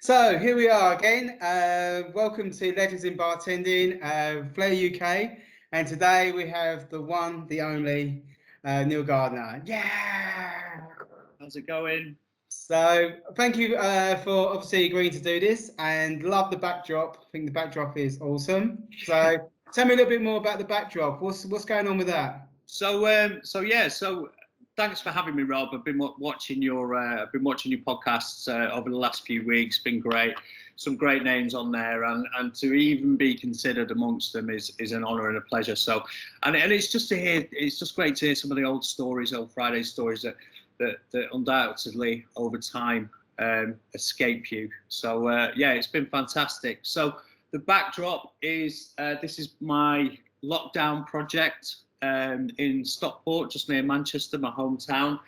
So here we are again. Welcome to Legends in Bartending, Flair UK, and today we have the one, the only, Neil Garner. Yeah. How's it going? So thank you for obviously agreeing to do this, and love the backdrop. I think the backdrop is awesome. So tell me a little bit more about the backdrop. What's going on with that? So thanks for having me, Rob. I've been watching your podcasts over the last few weeks. Been great. Some great names on there, and to even be considered amongst them is an honour and a pleasure. So, and it's just great to hear some of the old stories, old Friday stories that undoubtedly over time escape you. So yeah, it's been fantastic. So the backdrop is this is my lockdown project in Stockport, just near Manchester, my hometown.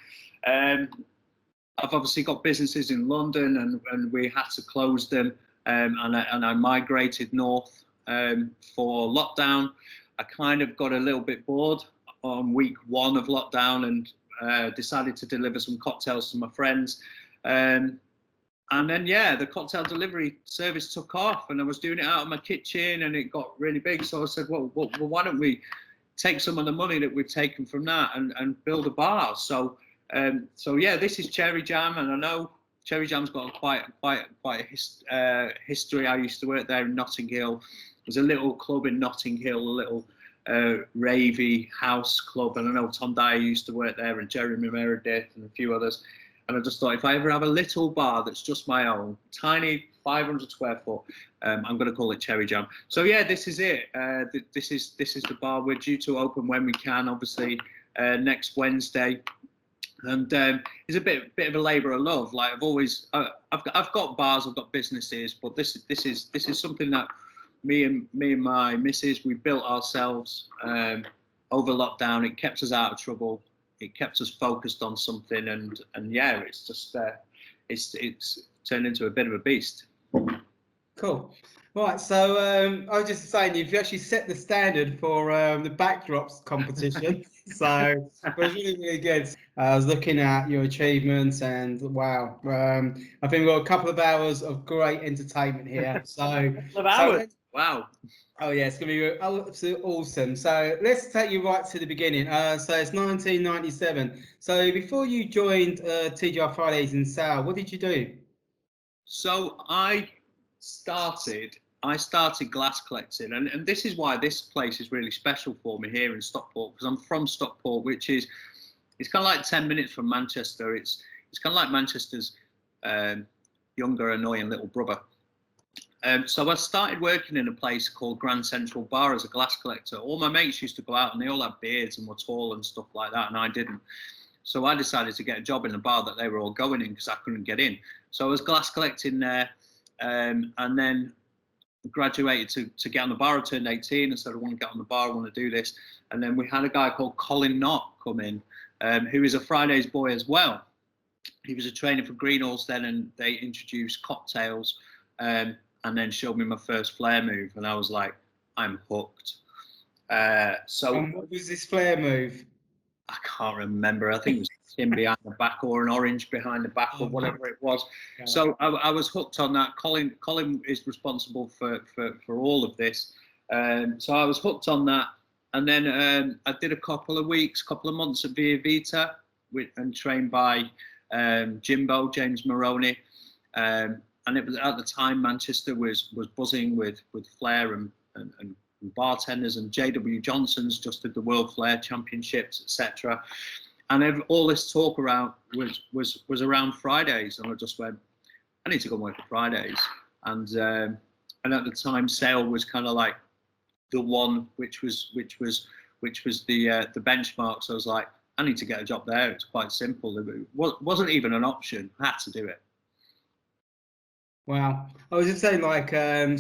I've obviously got businesses in London, and we had to close them, and I migrated north for lockdown. I kind of got a little bit bored on week one of lockdown and decided to deliver some cocktails to my friends. And then, yeah, the cocktail delivery service took off, and I was doing it out of my kitchen, and it got really big. So I said, well, why don't we take some of the money that we've taken from that and build a bar? So yeah, this is Cherry Jam, and I know Cherry Jam's got quite a history. I used to work there in Notting Hill. There's a little club in Notting Hill, a little ravey house club, and I know Tom Dyer used to work there, and Jeremy Meredith and a few others. And I just thought, if I ever have a little bar that's just my own, tiny 500 square foot, I'm going to call it Cherry Jam. So yeah, this is it. This is the bar. We're due to open when we can, obviously next Wednesday. And it's a bit of a labour of love. Like I've got bars, I've got businesses, but this is something that me and my missus, we built ourselves over lockdown. It kept us out of trouble. It kept us focused on something, and yeah, it's just it's turned into a bit of a beast. Cool. Right, so I was just saying, you've actually set the standard for the backdrops competition. So it was really good. I was looking at your achievements, and wow, I think we've got a couple of hours of great entertainment here. So, Wow. Oh yeah, it's gonna be absolutely awesome. So let's take you right to the beginning. So it's 1997. So before you joined T.G.I Fridays in Seoul, what did you do? So I started glass collecting, and this is why this place is really special for me here in Stockport, because I'm from Stockport, which is, it's kind of like 10 minutes from Manchester. It's kind of like Manchester's younger annoying little brother. So I started working in a place called Grand Central Bar as a glass collector. All my mates used to go out, and they all had beards and were tall and stuff like that, and I didn't. So I decided to get a job in the bar that they were all going in, because I couldn't get in. So I was glass collecting there, and then graduated to get on the bar. I turned 18 and said, I want to get on the bar, I want to do this. And then we had a guy called Colin Knott come in, who is a Fridays boy as well. He was a trainer for Greenhalghs then, and they introduced cocktails, and then showed me my first Flair move, and I was like, I'm hooked. So what was this Flair move? I can't remember. I think it was skin behind the back or an orange behind the back or whatever it was. Yeah. So I was hooked on that. Colin is responsible for all of this. So I was hooked on that. And then I did a couple of months at Via Vita and trained by Jimbo, James Maroney. And it was at the time Manchester was buzzing with Flair and bartenders, and J.W. Johnson's just did the World Flair Championships, etc. And all this talk around was around Fridays, and I just went, I need to go and work at Fridays. And at the time, Seoul was kind of like the one which was the benchmark. So I was like, I need to get a job there. It's quite simple. It wasn't even an option. I had to do it. Wow, I was just saying, like, so I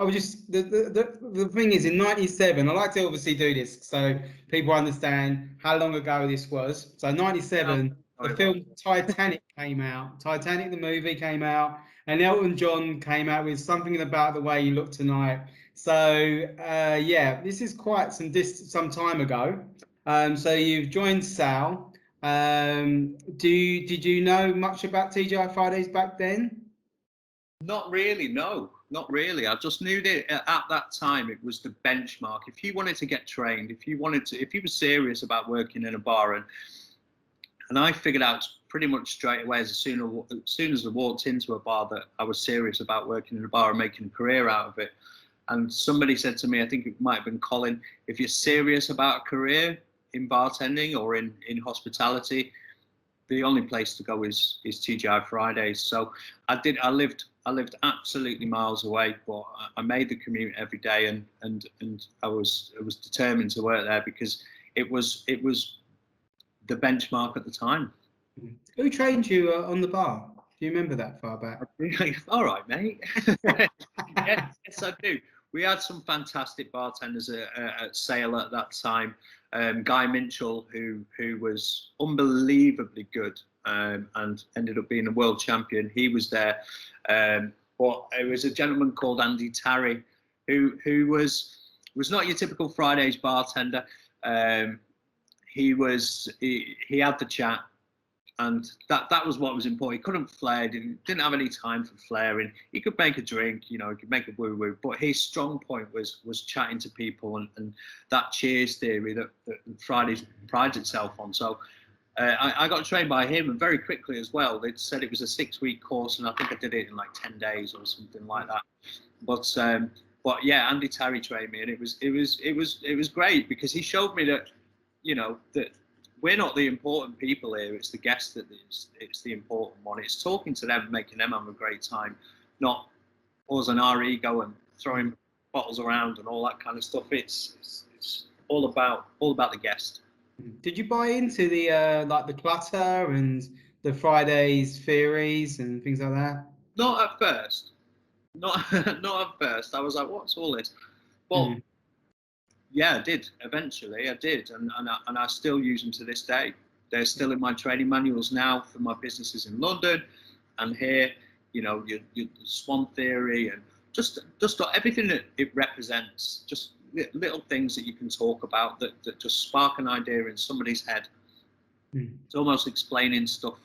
was just the thing is, in '97, I like to obviously do this so people understand how long ago this was. So '97, the film Titanic came out. Titanic, the movie, came out, and Elton John came out with Something About the Way You Look Tonight. So yeah, this is quite some time ago. So you've joined Sal. Did you know much about T.G.I Fridays back then? Not really, no, not really. I just knew that at that time it was the benchmark. If you wanted to get trained, if you were serious about working in a bar, and I figured out pretty much straight away as soon as I walked into a bar that I was serious about working in a bar and making a career out of it. And somebody said to me, I think it might have been Colin, if you're serious about a career in bartending or in hospitality, the only place to go is T.G.I Fridays. So I lived absolutely miles away, but I made the commute every day, and I was determined to work there because it was the benchmark at the time. Who trained you on the bar? Do you remember that far back? All right, mate. Yes, I do. We had some fantastic bartenders at Seoul at that time. Guy Minchell, who was unbelievably good and ended up being a world champion. He was there. But it was a gentleman called Andy Tarry, who was not your typical Fridays bartender. He had the chat, and that was what was important. He couldn't flare, didn't have any time for flaring. He could make a drink, he could make a woo-woo, but his strong point was chatting to people and that cheers theory that Fridays prides itself on. So I got trained by him, and very quickly as well. They said it was a 6-week course, and I think I did it in like 10 days or something like that. But yeah, Andy Tarry trained me, and it was great because he showed me that that we're not the important people here. It's the guest it's the important one. It's talking to them, making them have a great time, not us and our ego and throwing bottles around and all that kind of stuff. It's all about the guest. Did you buy into the like the clutter and the Fridays theories and things like that? Not at first. Not at first. I was like, what's all this? Well, yeah, I did. Eventually, I did, and I still use them to this day. They're still in my training manuals now for my businesses in London and here. Your Swan theory and just everything that it represents. Just little things that you can talk about that just spark an idea in somebody's head. It's almost explaining stuff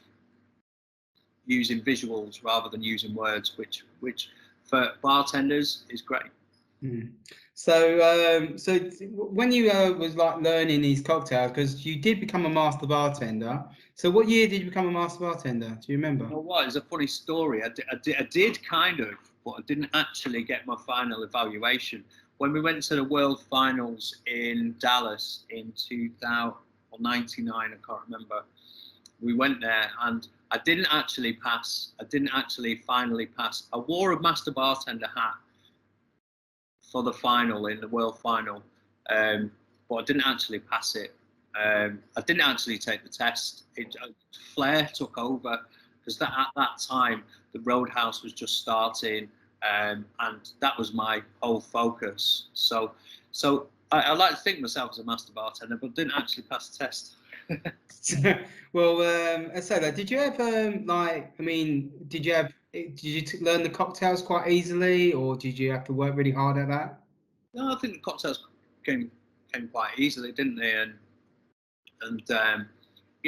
using visuals rather than using words, which for bartenders is great. So when you was like learning these cocktails, because you did become a master bartender. So what year did you become a master bartender? Do you remember? You know what? It's a funny story. I did kind of, but I didn't actually get my final evaluation. When we went to the World Finals in Dallas in 2000 or 99, I can't remember. We went there and I didn't actually pass. I didn't actually finally pass. I wore a master bartender hat for the final in the World Final, but I didn't actually pass it. I didn't actually take the test. Flair took over because at that time the roadhouse was just starting, and that was my whole focus. So I like to think myself as a master bartender, but didn't actually pass the test. Well, I say that. Did you ever did you learn the cocktails quite easily, or did you have to work really hard at that? No, I think the cocktails came quite easily, didn't they? And there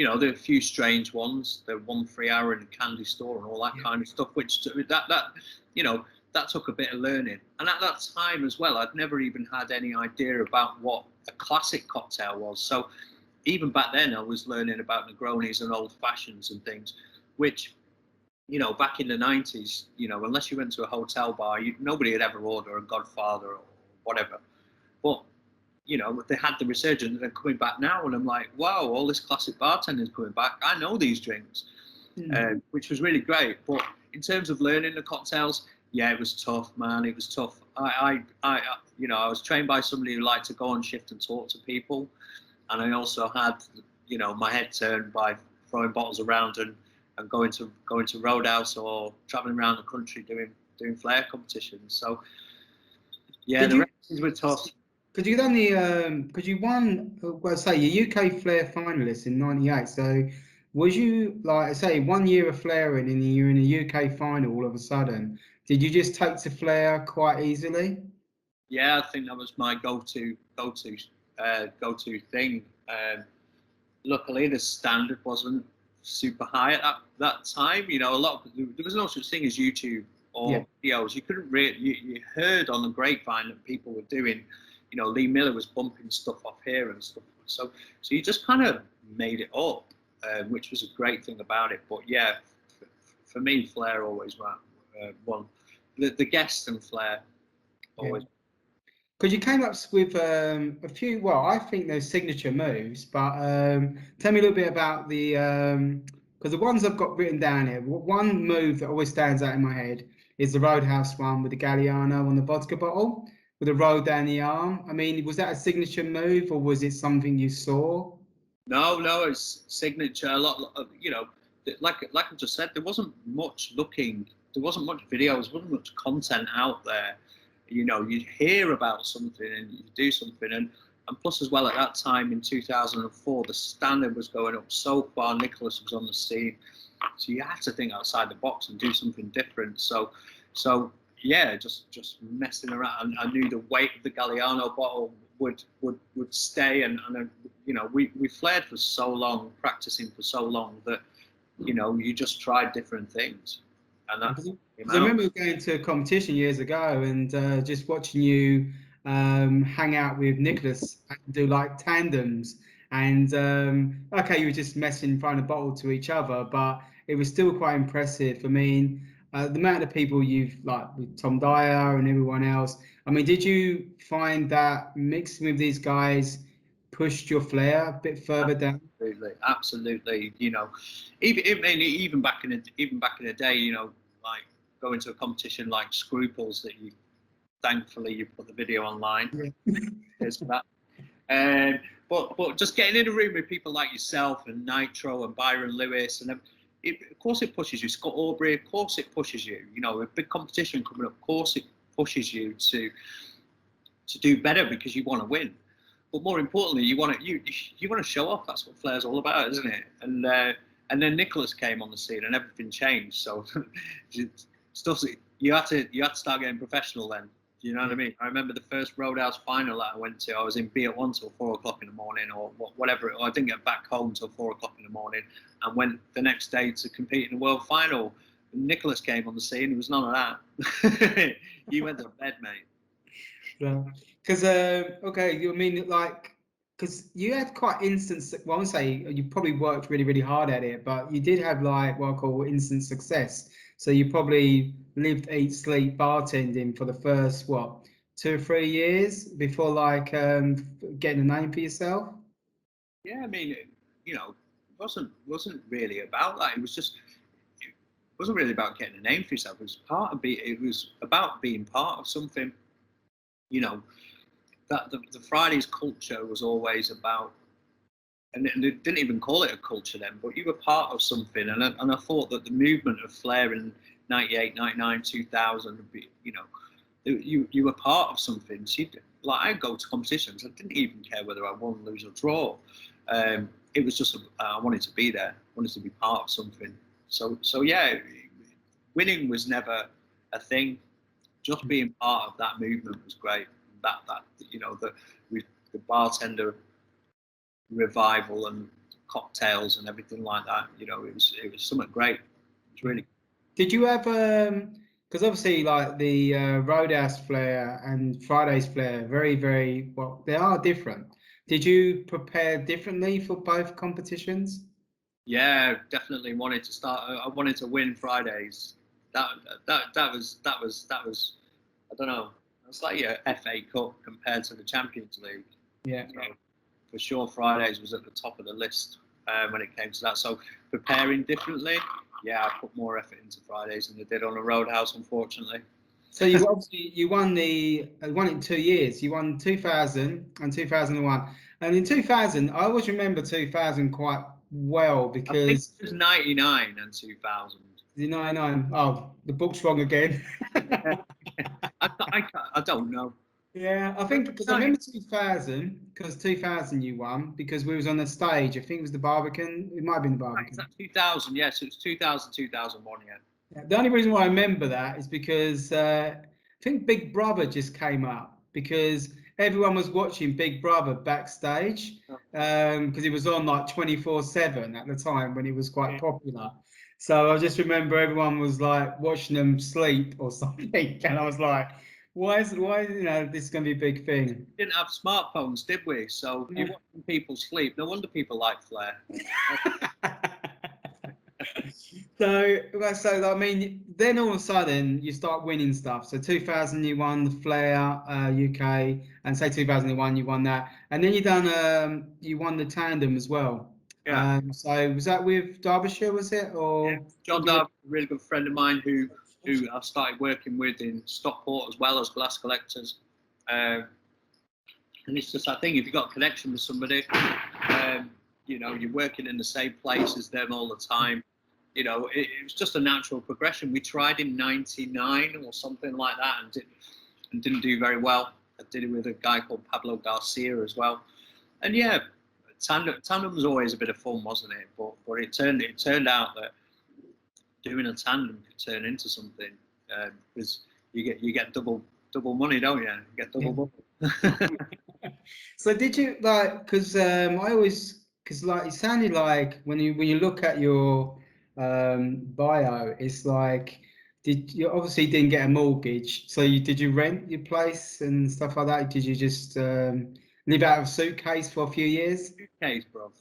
are a few strange ones. The 1 3 hour in the candy store and all that kind of stuff, which that took a bit of learning. And at that time as well, I'd never even had any idea about what a classic cocktail was. So even back then, I was learning about Negronis and old fashions and things, which, back in the 90s, unless you went to a hotel bar, nobody would ever order a Godfather or whatever. But, they had the resurgence and they're coming back now. And I'm like, wow, all this classic bartending is coming back. I know these drinks, which was really great. But in terms of learning the cocktails, yeah, it was tough, man. It was tough. I was trained by somebody who liked to go on shift and talk to people. And I also had, my head turned by throwing bottles around and going to roadhouse or traveling around the country doing Flair competitions. So yeah, the races were tough. Because you done because you won, your UK Flair finalist in '98. So was you like, say, 1 year of flaring and you're in a UK final all of a sudden? Did you just take to Flair quite easily? Yeah, I think that was my go-to thing. Luckily, the standard wasn't super high at that time. There was no such thing as YouTube or videos. You couldn't really, you heard on the grapevine that people were doing, you know, Lee Miller was bumping stuff off here and stuff. So you just kind of made it up, which was a great thing about it. But yeah, for me, Flair always won. The guest and Flair always. Because you came up with a few, well, I think those signature moves, but tell me a little bit about the, because the ones I've got written down here, one move that always stands out in my head is the roadhouse one with the Galliano on the vodka bottle with a roll down the arm. I mean, was that a signature move or was it something you saw? No, it's signature. A lot of, you know, like I just said, there wasn't much videos, there wasn't much content out there. You know, you'd hear about something and you do something, and plus as well at that time in 2004, the standard was going up so far. Nicholas was on the scene, so you had to think outside the box and do something different. So yeah, just messing around. I knew the weight of the Galliano bottle would stay, and you know, we flared for so long, practicing for so long that, you know, you just tried different things. And that, I remember going to a competition years ago and just watching you hang out with Nicholas and do like tandems. And okay, you were just messing, throwing a bottle to each other, but it was still quite impressive. I mean, the amount of people you've, like with Tom Dyer and everyone else. I mean, did you find that mixing with these guys pushed your flair a bit further down? Absolutely. You know, even back in the day, you know, like going to a competition like Scruples that thankfully you put the video online. Yeah. There's that. But just getting in a room with people like yourself and Nitro and Byron Lewis, and of course it pushes you. Scott Aubrey, of course it pushes you. You know, a big competition coming up, of course it pushes you to do better because you want to win. But more importantly, you want to show off. That's what Flair's all about, isn't it? And then Nicholas came on the scene, and everything changed. So stuff you had to start getting professional then. Do you know what I mean? I remember the first Roadhouse final that I went to. I was in B at 1 till 4 o'clock in the morning, or whatever. I didn't get back home till 4 o'clock in the morning, and went the next day to compete in the world final. And Nicholas came on the scene. It was none of that. You went to bed, mate. Yeah. Because okay, you mean like, because you had quite instant. Well, I would say you probably worked really, really hard at it, but you did have like what I call instant success. So you probably lived, ate, sleep bartending for the first 2 or 3 years before like getting a name for yourself. Yeah, I mean, you know, it wasn't really about that. It wasn't really about getting a name for yourself. It was about being part of something. You know, that the Fridays culture was always about, and they didn't even call it a culture then, but you were part of something. And I thought that the movement of Flair in 98, 99, 2000 would be, you know, you were part of something. So like, I'd go to competitions. I didn't even care whether I won, lose, or draw. It was just, I wanted to be there, wanted to be part of something. So yeah, winning was never a thing. Just being part of that movement was great. That you know, the bartender revival and cocktails and everything like that. You know, it was something great. It was really. Did you have because obviously like the Roadhouse Flair and Friday's Flair, very, very well, they are different. Did you prepare differently for both competitions? Yeah, definitely wanted to start. I wanted to win Fridays. That was I don't know. It's like your FA Cup compared to the Champions League. Yeah. So for sure, Fridays was at the top of the list when it came to that. So preparing differently, yeah, I put more effort into Fridays than I did on a Roadhouse, unfortunately. So you obviously you won it in 2 years. You won 2000 and 2001. And in 2000, I always remember 2000 quite well because I think it was 99 and 2000. 99. Oh, the book's wrong again. I don't know. Yeah, I think because I remember 2000, because 2000 you won because we was on the stage. I think it was the Barbican. It might have been the Barbican. 2000, yes, it was 2000, 2001, yeah. The only reason why I remember that is because I think Big Brother just came up because everyone was watching Big Brother backstage because it was on like 24/7 at the time when it was quite popular. So I just remember everyone was like watching them sleep or something, and I was like, why this is going to be a big thing. We didn't have smartphones, did we? So you're watching people sleep. No wonder people like Flair. So I mean, then all of a sudden you start winning stuff. So 2000 you won the Flair UK, and say 2001 you won that, and then you won the tandem as well. Yeah. So was that with Derbyshire, was it, or John Darby, a really good friend of mine who I started working with in Stockport as well as glass collectors. And it's just, I think, if you've got a connection with somebody, you're working in the same place as them all the time. It was just a natural progression. We tried in '99 or something like that and didn't do very well. I did it with a guy called Pablo Garcia as well. And yeah, tandem was always a bit of fun, wasn't it? But it turned out that doing a tandem could turn into something, because you get double money, don't you? You get double money. So did you because it sounded like when you look at your bio, it's like you obviously didn't get a mortgage, so did you rent your place and stuff like that? Did you just live out of a suitcase for a few years? Suitcase, bro.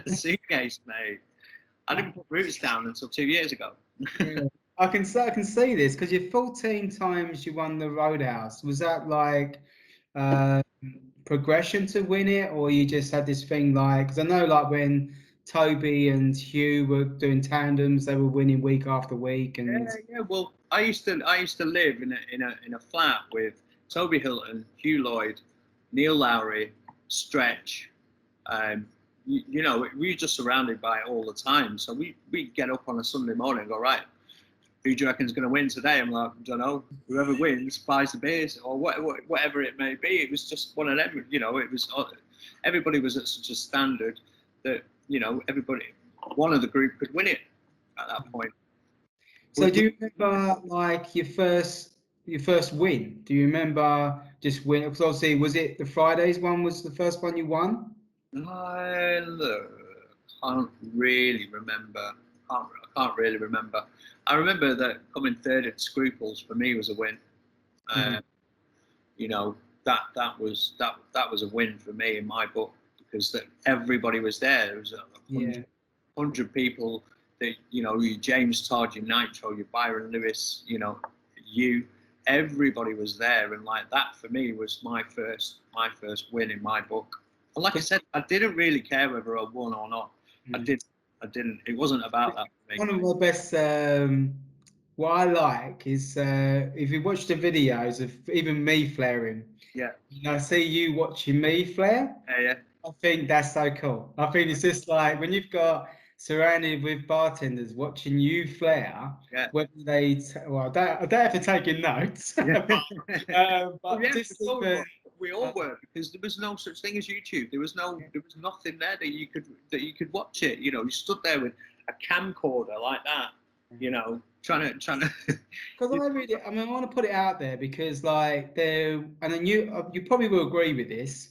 Suitcase, mate. I didn't put roots down until 2 years ago. Yeah. I can see this because you're 14 times you won the roadhouse. Was that like progression to win it, or you just had this thing because I know when Toby and Hugh were doing tandems, they were winning week after week. And yeah. Well, I used to live in a flat with Toby Hilton, Hugh Lloyd, Neil Lowry, Stretch. We were just surrounded by it all the time. So we get up on a Sunday morning and go, right, who do you reckon is going to win today? I'm like, I don't know. Whoever wins buys the beers or whatever it may be. It was just one of them. It was everybody was at such a standard that one of the group could win it at that point. so, do you remember your first win? Do you remember just winning? Because obviously, was it the Fridays one was the first one you won? I can't really remember. I can't really remember. I remember that coming third at Scruples for me was a win. That was a win for me in my book, because everybody was there. There was 100 people that you James Todd, your Nitro, your Byron Lewis, everybody was there, and that for me was my first win in my book. And like I said, I didn't really care whether I won or not. I didn't. It wasn't about that for me. One of my best, what I like is if you watch the videos of even me flaring. Yeah. I see you watching me flare. Yeah. I think that's so cool. I think it's just like when you've got surrounded with bartenders watching you flare. Yeah. Whether I don't have to take in notes. We all were, because there was no such thing as YouTube. There was nothing there that you could watch it. You stood there with a camcorder like that. Trying to. Because I want to put it out there because you probably will agree with this,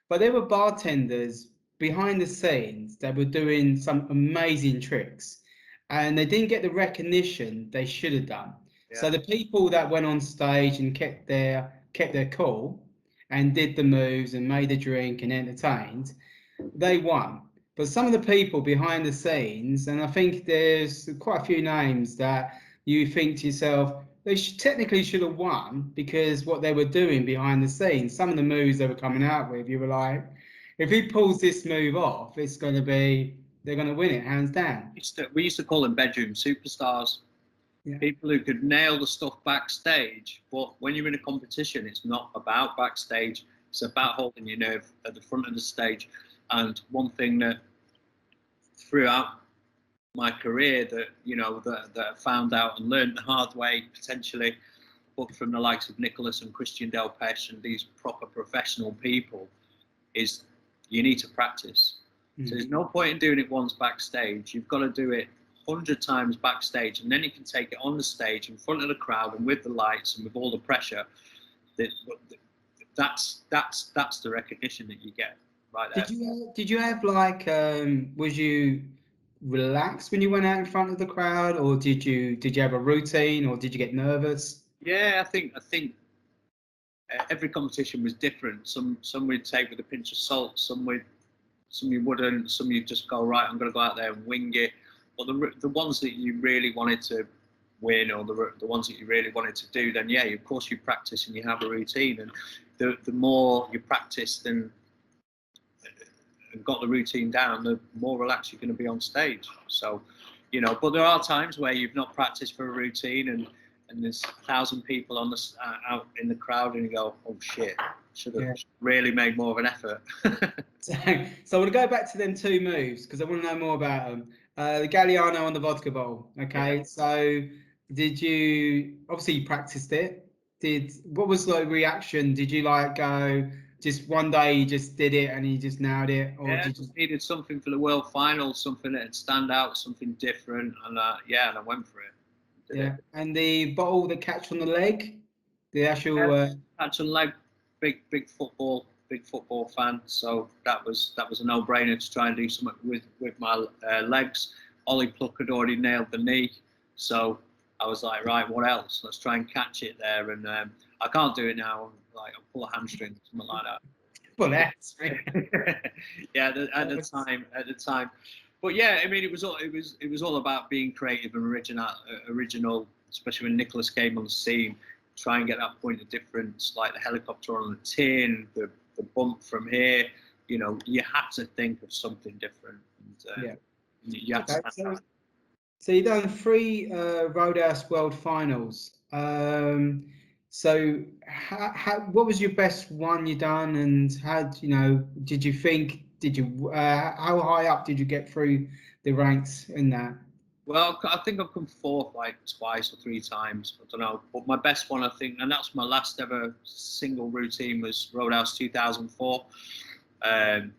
but there were bartenders behind the scenes that were doing some amazing tricks, and they didn't get the recognition they should have done. Yeah. So the people that went on stage and kept their cool and did the moves and made a drink and entertained, they won. But some of the people behind the scenes, and I think there's quite a few names that you think to yourself, they technically should have won, because what they were doing behind the scenes, some of the moves they were coming out with, you were like, if he pulls this move off, they're going to win it hands down. We used to call them bedroom superstars. Yeah. People who could nail the stuff backstage, but when you're in a competition, it's not about backstage. It's about holding your nerve at the front of the stage. And one thing that throughout my career that I found out and learned the hard way, potentially, but from the likes of Nicholas and Christian Delpeche and these proper professional people, is you need to practice. Mm-hmm. So there's no point in doing it once backstage. You've got to do it 100 times backstage, and then you can take it on the stage in front of the crowd and with the lights and with all the pressure. That's the recognition that you get right there. Did you have relaxed when you went out in front of the crowd, or did you have a routine, or did you get nervous? Yeah, I think every competition was different. Some we'd take with a pinch of salt, some you wouldn't, some you'd just go, right, I'm going to go out there and wing it. But the ones that you really wanted to win, or the ones that you really wanted to do, then yeah, of course you practice and you have a routine, and the more you practice and got the routine down, the more relaxed you're going to be on stage. So, you know, but there are times where you've not practiced for a routine, and there's 1,000 people on the out in the crowd, and you go, oh shit, should have really made more of an effort. So I want to go back to them two moves because I want to know more about them. The Galliano and the vodka bowl. Okay, yeah. So did you obviously you practiced it? What was the reaction? Did you like go just one day you just did it and you just nailed it, or yeah, did you just needed something for the world final, something that'd stand out, something different, and and I went for it. Yeah, and the bottle that catch on the leg, the actual catch on leg, big football fan, so that was a no-brainer to try and do something with my legs. Ollie Pluck had already nailed the knee, so I was like, right, what else? Let's try and catch it there, and I can't do it now. Like I'll pull a hamstring, something like that. Well, that's yeah, at the time. But yeah, I mean, it was all about being creative and original, especially when Nicholas came on the scene. Try and get that point of difference, like the helicopter on the tin, the bump from here. You know, you had to think of something different. And, you had to so you've done 3 Roadhouse World Finals. So what was your best one you done, and how did you think? How high up did you get through the ranks in that? Well, I think I've come fourth like twice or 3 times. I don't know, but my best one, I think, and that's my last ever single routine, was Roadhouse 2004, and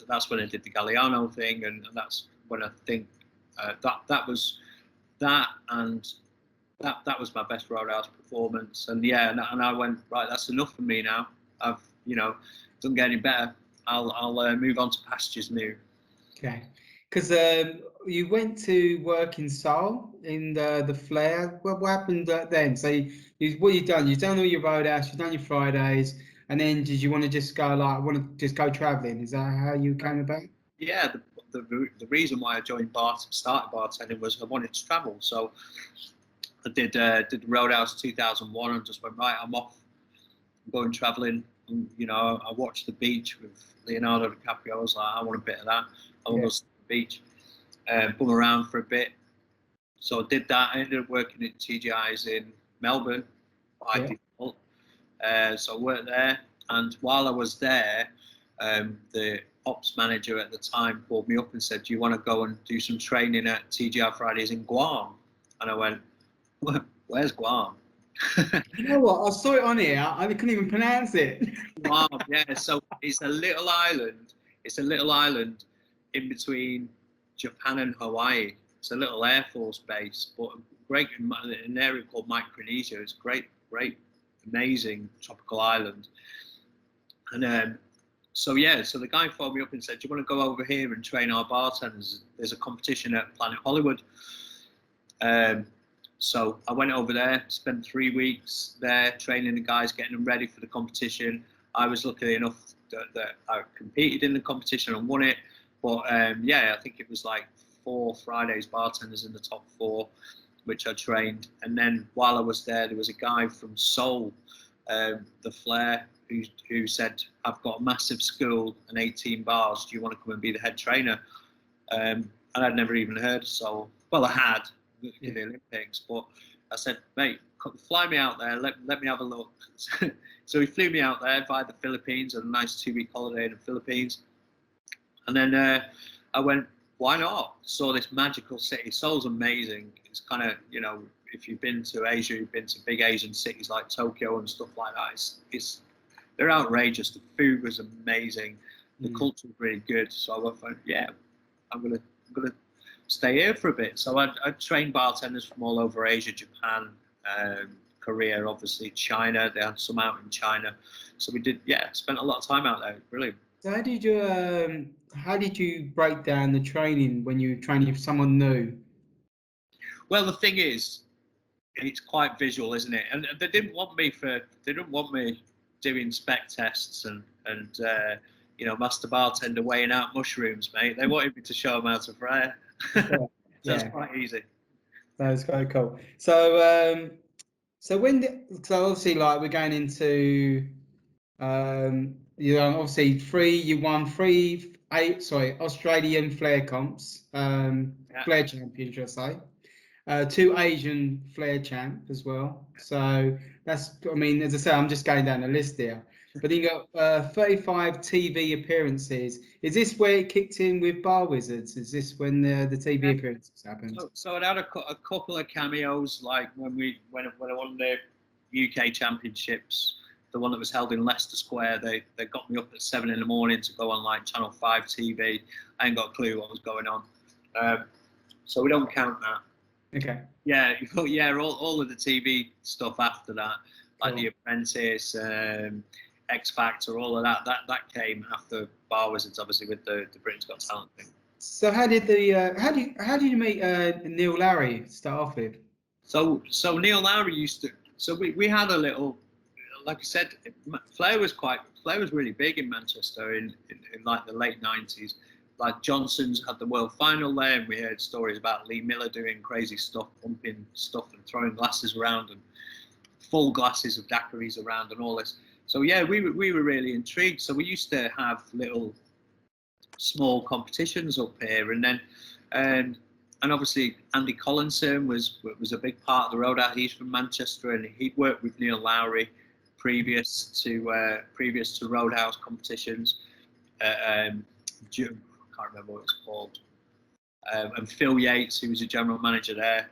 that's when I did the Galliano thing, and that's when I think that was my best Roadhouse performance. And yeah, and I went, right, that's enough for me now. I've doesn't get any better. I'll move on to pastures new. Okay. Because you went to work in Seoul in the Flair. What happened then? So what you done? You've done all your Roadhouse, you've done your Fridays, and then did you want to just go like want to just go traveling? Is that how you came about? Yeah, the reason why I started bartending was I wanted to travel. So I did Roadhouse 2001 and just went, right, I'm off, I'm going traveling. And, I watched the beach with Leonardo DiCaprio. I was like, I want a bit of that. I want to go to the beach, bum around for a bit. So I did that. I ended up working at T.G.I's in Melbourne by default. So I worked there, and while I was there, the ops manager at the time called me up and said, do you want to go and do some training at T.G.I Fridays in Guam? And I went, where's Guam? You know what? I saw it on here. I couldn't even pronounce it. Guam, yeah. So it's a little island. It's a little island in between Japan and Hawaii. It's a little Air Force base, but great, an area called Micronesia. It's great, amazing tropical island. And so the guy phoned me up and said, do you want to go over here and train our bartenders? There's a competition at Planet Hollywood. So I went over there, spent 3 weeks there training the guys, getting them ready for the competition. I was lucky enough that I competed in the competition and won it. But I think it was like 4 Fridays bartenders in the top 4, which I trained. And then while I was there was a guy from Seoul, the Flair, who said, I've got a massive school and 18 bars. Do you want to come and be the head trainer? And I'd never even heard of Seoul. Well, I had in the Olympics, but I said, mate, fly me out there. Let me have a look. So he flew me out there via the Philippines, a nice 2-week holiday in the Philippines. And then I went, why not? Saw this magical city. Seoul's amazing. It's kind of, if you've been to Asia, you've been to big Asian cities like Tokyo and stuff like that. They're outrageous. The food was amazing. The culture was really good. So I went, I'm gonna stay here for a bit. So I trained bartenders from all over Asia, Japan, Korea, obviously China. They had some out in China. So we did, spent a lot of time out there. Brilliant. So how did you break down the training when you were training for someone new? Well, the thing is, it's quite visual, isn't it? And they didn't want me doing spec tests and master bartender weighing out mushrooms, mate. They wanted me to show them how to fry. So it's quite easy. That's quite cool. So so obviously like we're going into obviously you won Australian Flair comps, Flair champion, should I say. 2 Asian Flair champ as well. So that's, I mean, as I say, I'm just going down the list there. But then you got 35 TV appearances. Is this where it kicked in with Bar Wizards? Is this when the TV appearances happened? So it had a couple of cameos, like when I won the UK Championships, the one that was held in Leicester Square. They got me up at 7 in the morning to go on like Channel 5 TV. I ain't got a clue what was going on, so we don't count that. Okay. Yeah, all of the TV stuff after that, like The Apprentice, X Factor, all of that came after Bar Wizards, obviously with the Britain's Got Talent thing. So how did you meet Neil Lowry to start off with? So Neil Lowry used to. So we had a little, like I said, Flair was really big in Manchester in like the late 90s. Like Johnson's had the world final there, and we heard stories about Lee Miller doing crazy stuff, pumping stuff and throwing glasses around and full glasses of daiquiris around and all this. So yeah, we were really intrigued. So we used to have little small competitions up here, and then and obviously Andy Collinson was a big part of the roadhouse. He's from Manchester, and he'd worked with Neil Lowry previous to roadhouse competitions. I can't remember what it's called. And Phil Yates, who was a general manager there.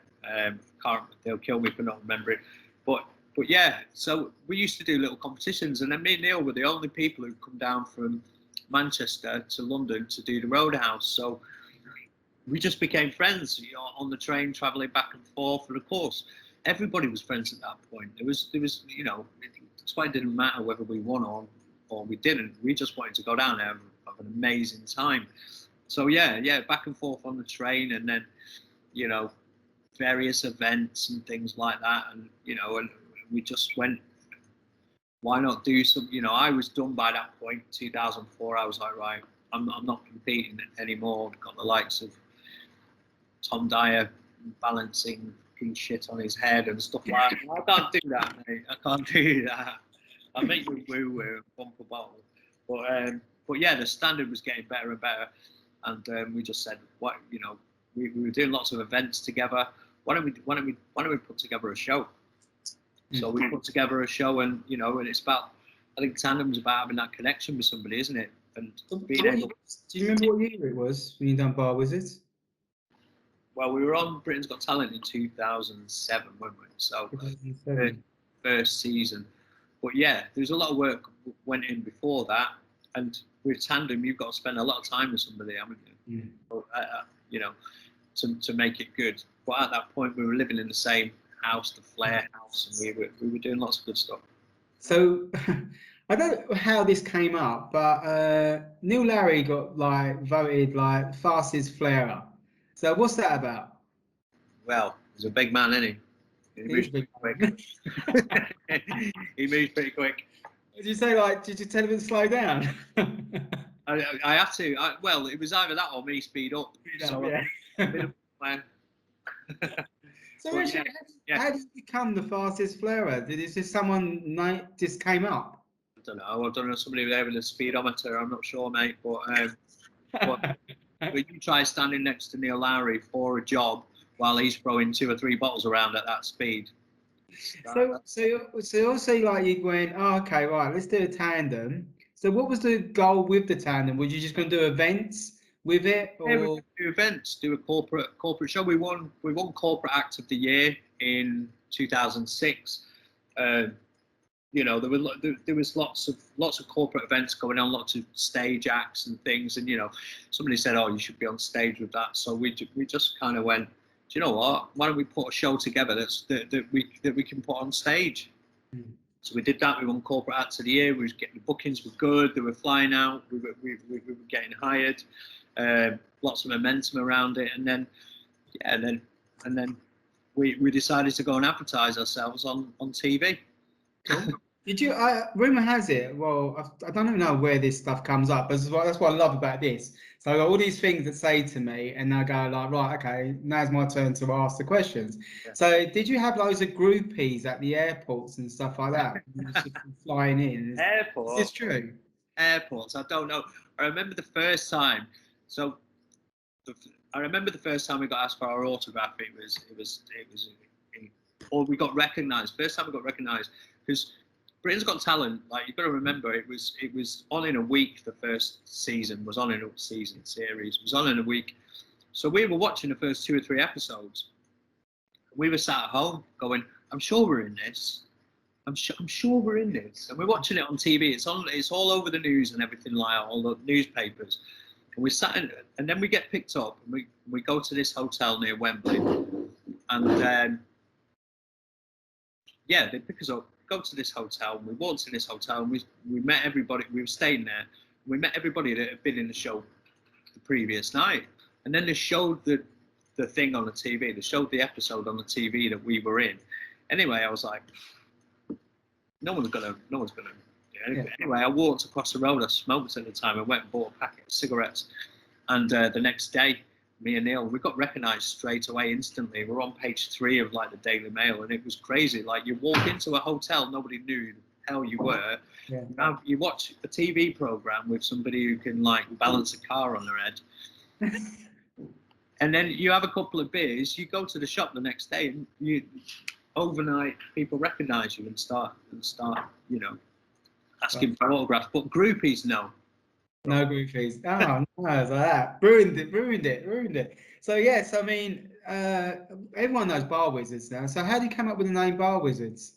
They'll kill me for not remembering. But yeah, so we used to do little competitions, and then me and Neil were the only people who'd come down from Manchester to London to do the roadhouse. So we just became friends, on the train, travelling back and forth. And of course, everybody was friends at that point. There was that's why it didn't matter whether we won or we didn't. We just wanted to go down there and have an amazing time. So yeah, back and forth on the train, and then various events and things like that, and and we just went, why not do some? I was done by that point, 2004. I was like, right, I'm not competing anymore. Got the likes of Tom Dyer balancing shit on his head and stuff like that. I can't do that, mate. I can't do that. I make you woo bump a bottle, but yeah, the standard was getting better and better, and we just said, what we were doing lots of events together. Why don't we put together a show? So we put together a show, and and it's about, I think tandem's about having that connection with somebody, isn't it? And being able. Do you remember what year it was when you done Bar Wizards? Well, we were on Britain's Got Talent in 2007, weren't we? So first season. But yeah, there's a lot of work went in before that, and with tandem, you've got to spend a lot of time with somebody, haven't you? To make it good. But at that point, we were living in the same house, the Flair house, and we were doing lots of good stuff. So I don't know how this came up, but Neil Lowry got voted fastest Flairer. So what's that about? Well, he's a big man, isn't he? He moves pretty quick. He moves pretty quick. Did you say did you tell him to slow down? I have to. Well, it was either that or me speed up. So how did you become the fastest Flairer? Did it just someone just came up? I don't know. Somebody was able to speedometer. I'm not sure, mate. But you try standing next to Neil Lowry for a job while he's throwing 2 or 3 bottles around at that speed. So also you went, oh, okay, right, let's do a tandem. So what was the goal with the tandem? Were you just going to do events with it, or we do events, do a corporate show? We won Corporate Act of the Year in 2006. There was lots of corporate events going on, lots of stage acts and things, and somebody said, oh, you should be on stage with that. So we just kind of went, do you know what? Why don't we put a show together that we can put on stage? So we did that. We won Corporate Acts of the Year. We was getting, the bookings were good. They were flying out. We were getting hired. Lots of momentum around it. And then, yeah, and then we decided to go and advertise ourselves on TV. Did you? Rumor has it. Well, I don't even know where this stuff comes up. But that's what I love about this. So I got all these things that say to me, and I go like, right, okay, now's my turn to ask the questions. Yeah. So did you have loads of groupies at the airports and stuff like that? Flying in. Airports. Is this true? Airports. I don't know. I remember the first time. So I remember the first time we got asked for our autograph. Or we got recognised. First time we got recognised because Britain's Got Talent, like you've got to remember, it was on in a week. The first season was on in a series was on in a week. So we were watching the first 2 or 3 episodes. We were sat at home going, "I'm sure we're in this. I'm sure we're in this." And we're watching it on TV. It's all over the news and everything, like all the newspapers. And we sat in, and then we get picked up and we go to this hotel near Wembley, and yeah, they pick us up. Go to this hotel, and we walked in this hotel, and we met everybody. We were staying there. We met everybody that had been in the show the previous night, and then they showed the thing on the TV. They showed the episode on the TV that we were in. Anyway, I was like, no one's gonna. Yeah. Anyway, I walked across the road. I smoked at the time. I went and bought a packet of cigarettes, and the next day, me and Neil, we got recognised straight away, instantly. We're on page 3 of like the Daily Mail, and it was crazy. Like you walk into a hotel, nobody knew who the hell you were. Yeah. Now you watch a TV program with somebody who can like balance a car on their head, and then you have a couple of beers. You go to the shop the next day, and you overnight people recognise you and start asking for autographs. But groupies, no. No groupies. Oh, no, it's like that. Ruined it. So, yes, I mean, everyone knows Bar Wizards now. So, how do you come up with the name Bar Wizards?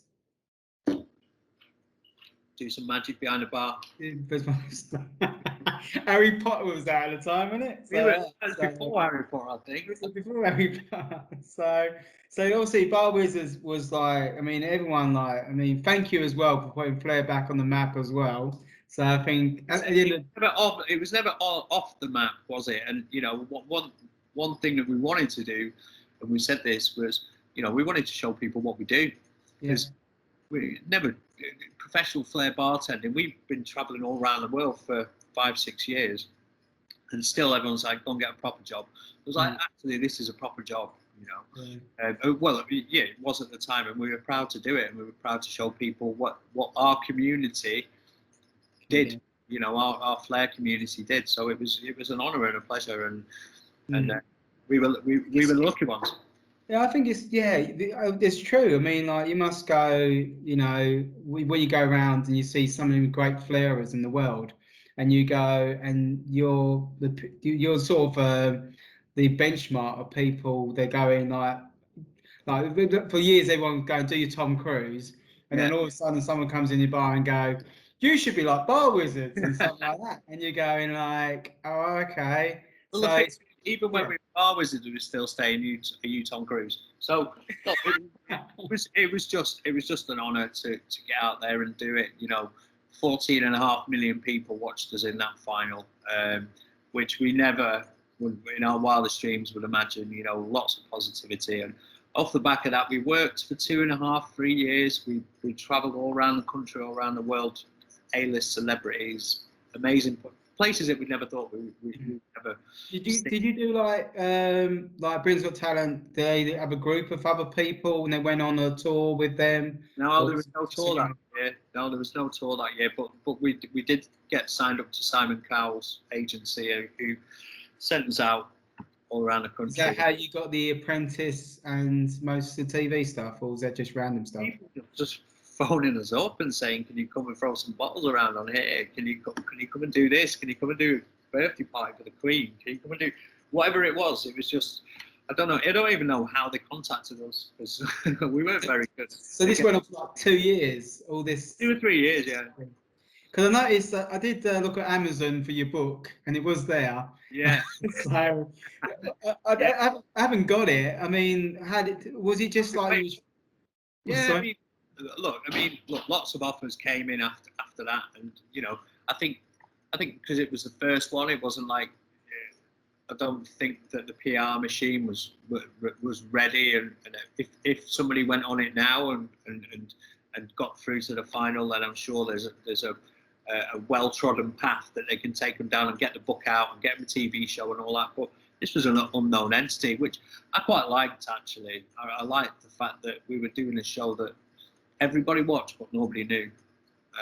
Do some magic behind the bar. Harry Potter was out at the time, wasn't it? So, before Harry Potter, I think. Before Harry Potter. So obviously, Bar Wizards was like, I mean, everyone thank you as well for putting Flair back on the map as well. So I think it was never off the map, was it? And one thing that we wanted to do, and we said this, was we wanted to show people what we do, because we never professional Flair bartending. We've been traveling all around the world for 5-6 years, and still everyone's like, "Go and get a proper job." I was like, actually, this is a proper job, Well, yeah, it was at the time, and we were proud to do it, and we were proud to show people what our community did, our Flair community did. So it was an honour and a pleasure, and we were the lucky ones. Yeah, I think it's true. I mean, like you must go, when you go around and you see so many great Flairers in the world, and you go and you're sort of the benchmark of people. They're going like for years everyone going, do your Tom Cruise, and then all of a sudden someone comes in your bar and go, you should be like Bar Wizards and something like that, and you're going like, oh, okay. Well, so even when we were Bar Wizards, we were still saying, "Are you Tom Cruise?" So it was just an honour to get out there and do it. 14.5 million people watched us in that final, which we never, in our wildest dreams, would imagine. Lots of positivity, and off the back of that, we worked for 2.5-3 years. We travelled all around the country, all around the world, A-list celebrities, amazing places that we never thought we'd ever. Did you do like Britain's Got Talent? They have a group of other people and they went on a tour with them? No, there was no tour that year. No, there was no tour that year. But we did get signed up to Simon Cowell's agency, who sent us out all around the country. Is that how you got The Apprentice and most of the TV stuff, or was that just random stuff? People just phoning us up and saying, "Can you come and throw some bottles around on here? Can you come and do this? Can you come and do a birthday party for the Queen? Can you come and do whatever it was?" It was just, I don't know. I don't even know how they contacted us, because we weren't very good. So this went on for like 2 years. All this 2 or 3 years, yeah. Because I noticed that I did look at Amazon for your book, and it was there. Yeah. So I haven't got it. I mean, was it just like? Yeah, I mean, look, I mean, lots of offers came in after that, and you know, I think because it was the first one, it wasn't like, I don't think that the PR machine was ready, and if somebody went on it now and got through to the final, then I'm sure there's a well-trodden path that they can take them down and get the book out and get them a TV show and all that. But this was an unknown entity, which I quite liked, actually. I liked the fact that we were doing a show that everybody watched but nobody knew,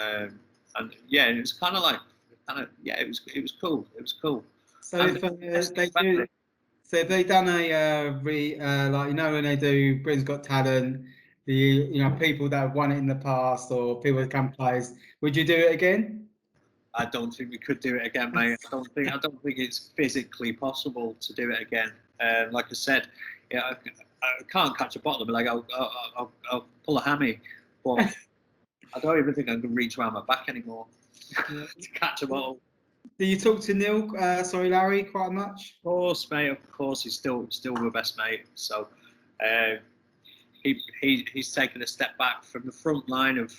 and yeah, it was it was cool. It was cool. So if they done a like, you know, when they do Britain's Got Talent, you know, people that have won it in the past or people that come players, would you do it again? I don't think we could do it again, mate. I don't think it's physically possible to do it again. Like I said, yeah, I can't catch a bottle. Like I'll pull a hammy, but I don't even think I can reach around my back anymore to catch a bottle. Do you talk to Neil, Larry, quite much? Of course, mate. Of course, he's still my best mate. So he's taken a step back from the front line of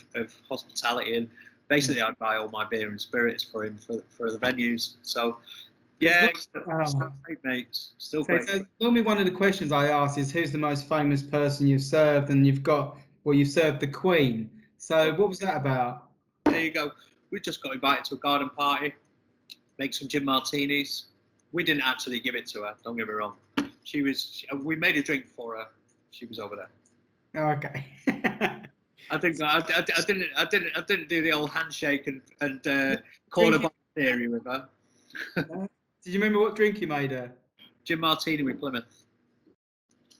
hospitality, and basically I buy all my beer and spirits for him for the venues. So yeah, still great, mate. Still great. So normally one of the questions I ask is, who's the most famous person you've served? And you've served the Queen. So what was that about? There you go. We just got invited to a garden party, make some gin martinis. We didn't actually give it to her, don't get me wrong. We made a drink for her. She was over there. Okay. I didn't do the old handshake and corner bar theory with her. Did you remember what drink you made her? Gin martini with Plymouth.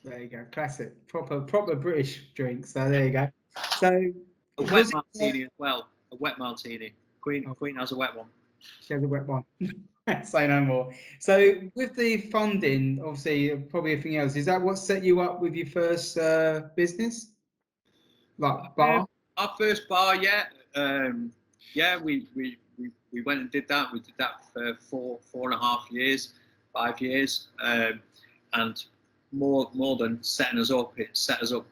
There you go, classic, proper British drink. So there you go. So a wet martini as well. A wet martini. Queen has a wet one. She has a wet one. Say no more. So with the funding, obviously, probably everything else, is that what set you up with your first business? Like bar? Our first bar, yeah. We went and did that. We did that for 4.5 years, 5 years, and more than setting us up, it set us up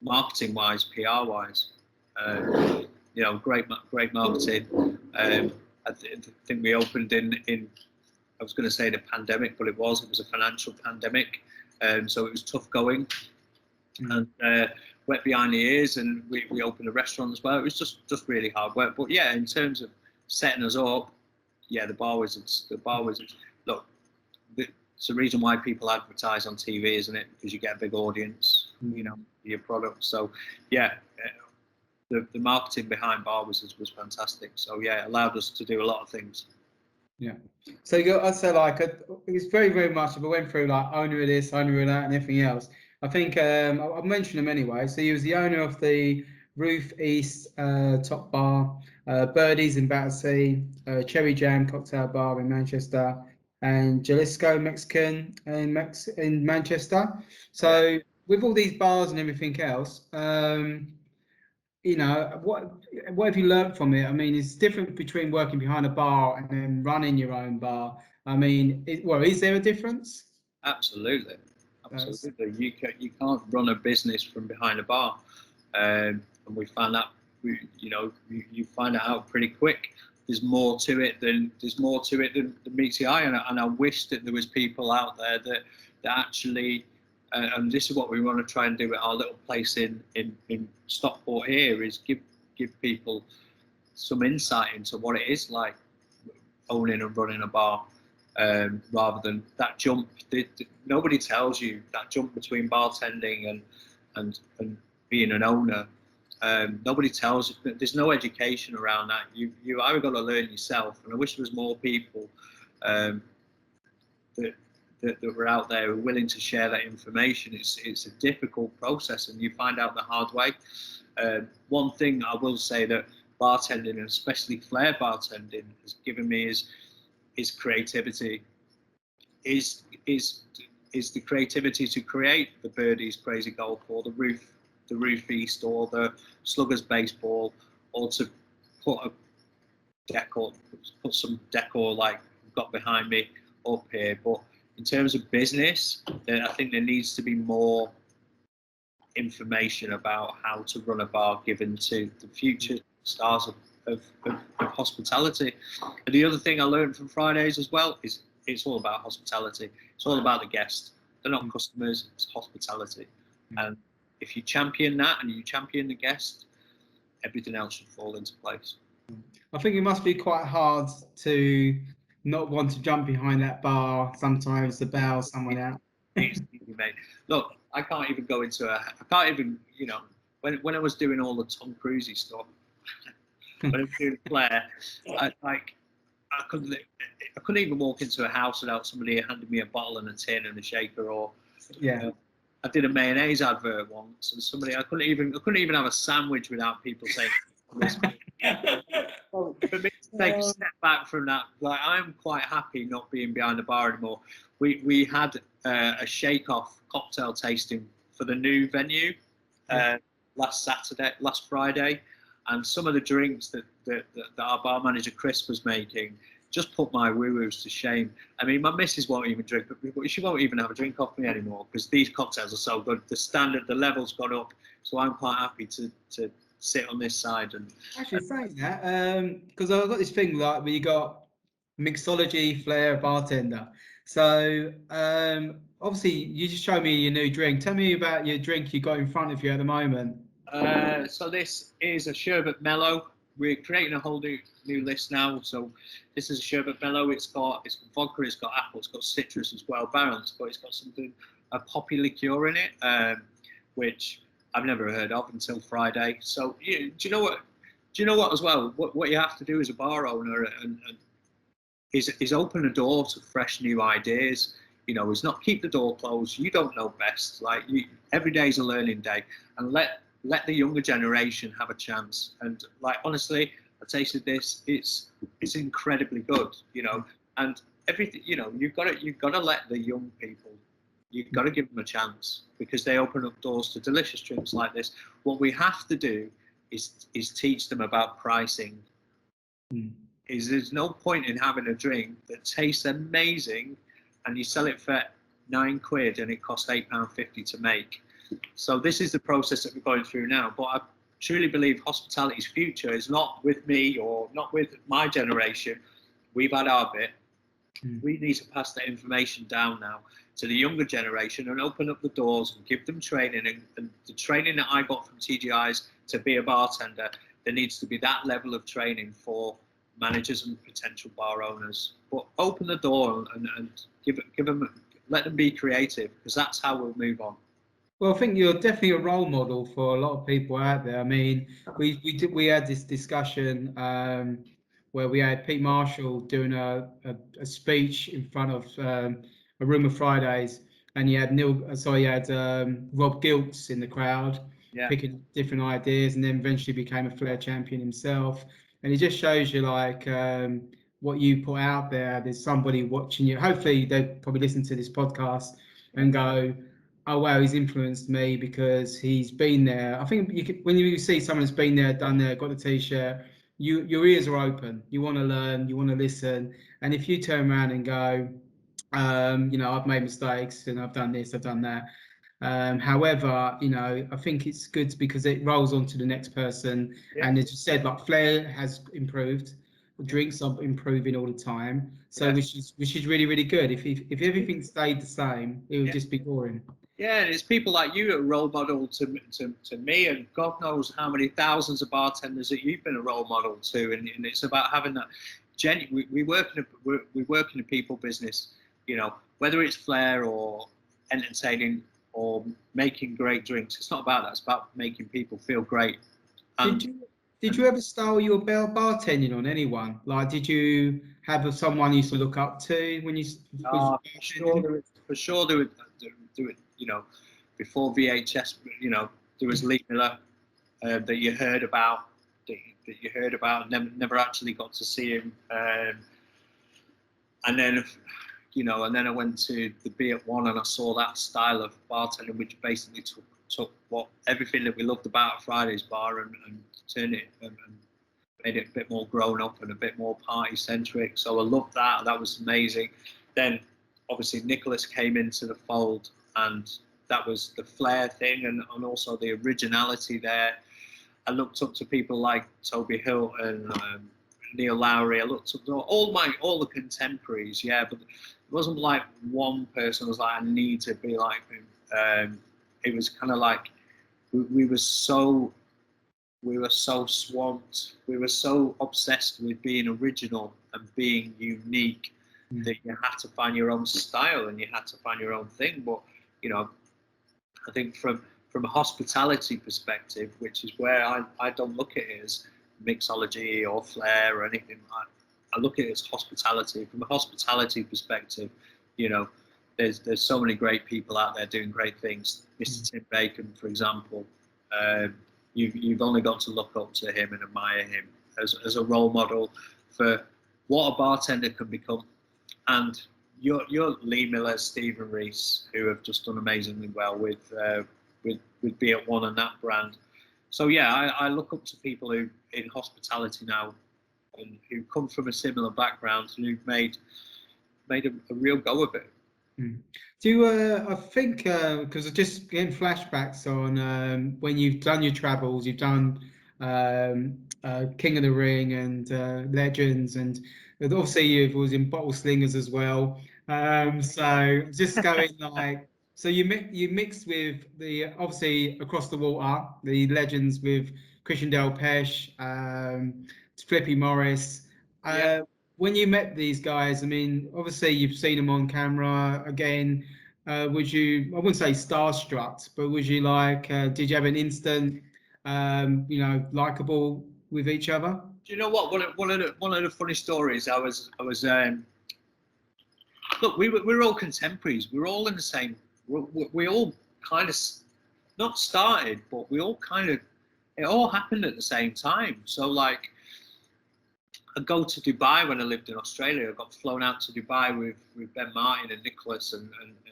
marketing wise, PR wise. You know, great marketing. I think we opened in I was going to say the pandemic, but it was a financial pandemic, so it was tough going, and wet behind the ears, and we opened a restaurant as well. It was just really hard work, but yeah, in terms of setting us up, yeah, the bar wizards. Look, it's the reason why people advertise on TV, isn't it? Because you get a big audience, you know, for your product. So yeah, the marketing behind bar wizards was fantastic. So yeah, it allowed us to do a lot of things. Yeah. So I'd say it's very much. If I went through like owner of this, owner of that, and everything else, I think I'll mention them anyway. So he was the owner of the Roof East Top Bar, Birdies in Battersea, Cherry Jam Cocktail Bar in Manchester, and Jalisco Mexican in Manchester. So with all these bars and everything else, you know, what have you learned from it? I mean, it's different between working behind a bar and then running your own bar. I mean, is there a difference? Absolutely. You can't run a business from behind a bar, and we found that you find that out pretty quick. There's more to it than meets the eye, and I wish that there was people out there that actually. And this is what we want to try and do at our little place in Stockport here, is give people some insight into what it is like owning and running a bar, rather than that jump. Nobody tells you that jump between bartending and being an owner. Nobody tells you. There's no education around that. You either got to learn yourself, and I wish there was more people that were out there willing to share that information. It's a difficult process, and you find out the hard way. One thing I will say that bartending, and especially Flair bartending, has given me is creativity. Is the creativity to create the Birdies Crazy Golf, or the Roof East, or the Sluggers baseball, or to put some decor like I've got behind me up here. But in terms of business, I think there needs to be more information about how to run a bar given to the future stars of hospitality. And the other thing I learned from Fridays as well is it's all about hospitality. It's all about the guest. They're not customers, it's hospitality. And if you champion that and you champion the guest, everything else should fall into place. I think it must be quite hard to not want to jump behind that bar sometimes to bail someone out. Mate. Look, I can't even go into I can't even, you know, when I was doing all the Tom Cruisey stuff, when I was doing Flair, I couldn't even walk into a house without somebody handing me a bottle and a tin and a shaker. Or I did a mayonnaise advert once, and I couldn't even have a sandwich without people saying. Well, for me to take a step back from that, like, I'm quite happy not being behind the bar anymore. We had a shake-off cocktail tasting for the new venue last Friday, and some of the drinks that our bar manager Chris was making just put my woo-woos to shame. I mean, my missus won't even drink, she won't even have a drink off me anymore because these cocktails are so good. The level's gone up, so I'm quite happy to sit on this side. And actually saying that, because I've got this thing like where you got mixology, Flair, bartender. So obviously you just showed me your new drink. Tell me about your drink you got in front of you at the moment. So this is a sherbet mellow. We're creating a whole new list now. So this is a sherbet mellow. It's got vodka, it's got apple, it's got citrus as well, balanced, but it's got a poppy liqueur in it, which I've never heard of until Friday. So do you know what? Do you know what as well? What you have to do as a bar owner is open the door to fresh new ideas. You know, is not keep the door closed. You don't know best. Like every day is a learning day, and let the younger generation have a chance. And like honestly, I tasted this. It's incredibly good. You know, and everything. You know, you've got to let the young people. You've got to give them a chance because they open up doors to delicious drinks like this. What we have to do is teach them about pricing. There's no point in having a drink that tastes amazing and you sell it for £9 and it costs £8.50 to make. So this is the process that we're going through now. But I truly believe hospitality's future is not with me or not with my generation. We've had our bit. We need to pass that information down now to the younger generation and open up the doors and give them training. And the training that I got from T.G.I's to be a bartender, there needs to be that level of training for managers and potential bar owners. But open the door and give them, let them be creative, because that's how we'll move on. Well, I think you're definitely a role model for a lot of people out there. I mean, we had this discussion where we had Pete Marshall doing a speech in front of a room of Fridays, and you had Rob Gilks in the crowd picking different ideas, and then eventually became a Flair champion himself. And it just shows you like what you put out there. There's somebody watching you. Hopefully, they probably listen to this podcast and go, "Oh wow, he's influenced me because he's been there." I think when you see someone that's been there, done there, got the t-shirt, your ears are open. You want to learn, you want to listen, and if you turn around and go, I've made mistakes and I've done this, I've done that. However, I think it's good because it rolls on to the next person. And as you said, like Flair has improved, drinks are improving all the time. So which is really, really good. If everything stayed the same, it would just be boring. Yeah, and it's people like you a role model to me, and God knows how many thousands of bartenders that you've been a role model to. And it's about having that. We work in a people business. You know, whether it's Flair or entertaining or making great drinks, it's not about that. It's about making people feel great. Did you ever style your bartending on anyone? Like, did you have someone you used to look up to when you? For sure, there would do it. You know, before VHS, there was Lee Miller that you heard about. Never actually got to see him. And then I went to the Be at One and I saw that style of bartending, which basically took everything that we loved about Friday's bar and turned it and made it a bit more grown up and a bit more party centric. So I loved that. That was amazing. Then obviously Nicholas came into the fold and that was the Flair thing, and also the originality there. I looked up to people like Toby Hilton, Neil Lowry. I looked up to all the contemporaries, yeah, but it wasn't like one person was like, I need to be like him. It was kind of like we were so swamped, we were so obsessed with being original and being unique that you had to find your own style and you had to find your own thing. But you know, I think from a hospitality perspective, which is where I don't look at it as mixology or Flair or anything. I look at it as hospitality. From a hospitality perspective, you know, there's so many great people out there doing great things. Mr. Tim Bacon, for example, you've only got to look up to him and admire him as a role model for what a bartender can become. And your Lee Miller, Stephen Reese, who have just done amazingly well with Be At One and that brand. So yeah, I look up to people who in hospitality now and who come from a similar background and who've made a real go of it. Do you, I think, because I'm just getting flashbacks on when you've done your travels, you've done King of the Ring and Legends, and obviously you was in Bottle Slingers as well. So just going like, so you mixed with the obviously Across the Water, the Legends with Christian Del Pesh, Flippy Morris. Yeah. When you met these guys, I mean, obviously you've seen them on camera again. Was you, I wouldn't say starstruck, but was you like, did you have an instant, likable with each other? Do you know what? One of the funny stories. I was look. We're all contemporaries. We're all in the same. We all kind of not started, but we all kind of. It all happened at the same time. So like, I go to Dubai when I lived in Australia. I got flown out to Dubai with Ben Martin and Nicholas and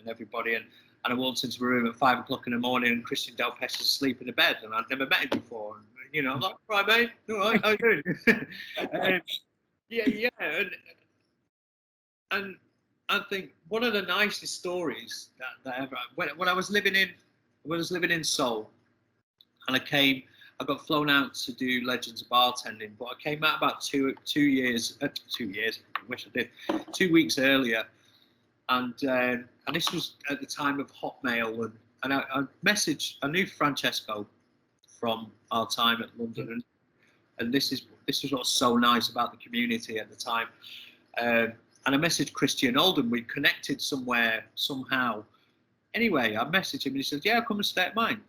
everybody, and I walked into the room at 5 o'clock in the morning, and Christian Del Pesh is asleep in the bed, and I'd never met him before. And, you know, I'm like, right, mate, all right, how you doing? Yeah, and I think one of the nicest stories that ever when I was living in Seoul, and I got flown out to do Legends of Bartending, but I came out about 2 years, I wish I did, 2 weeks earlier, and this was at the time of Hotmail, and I knew Francesco from our time at London, and this is what's so nice about the community at the time, and I messaged Christian Oldham. We connected somehow. Anyway, I messaged him and he said, "Yeah, come and stay at mine,"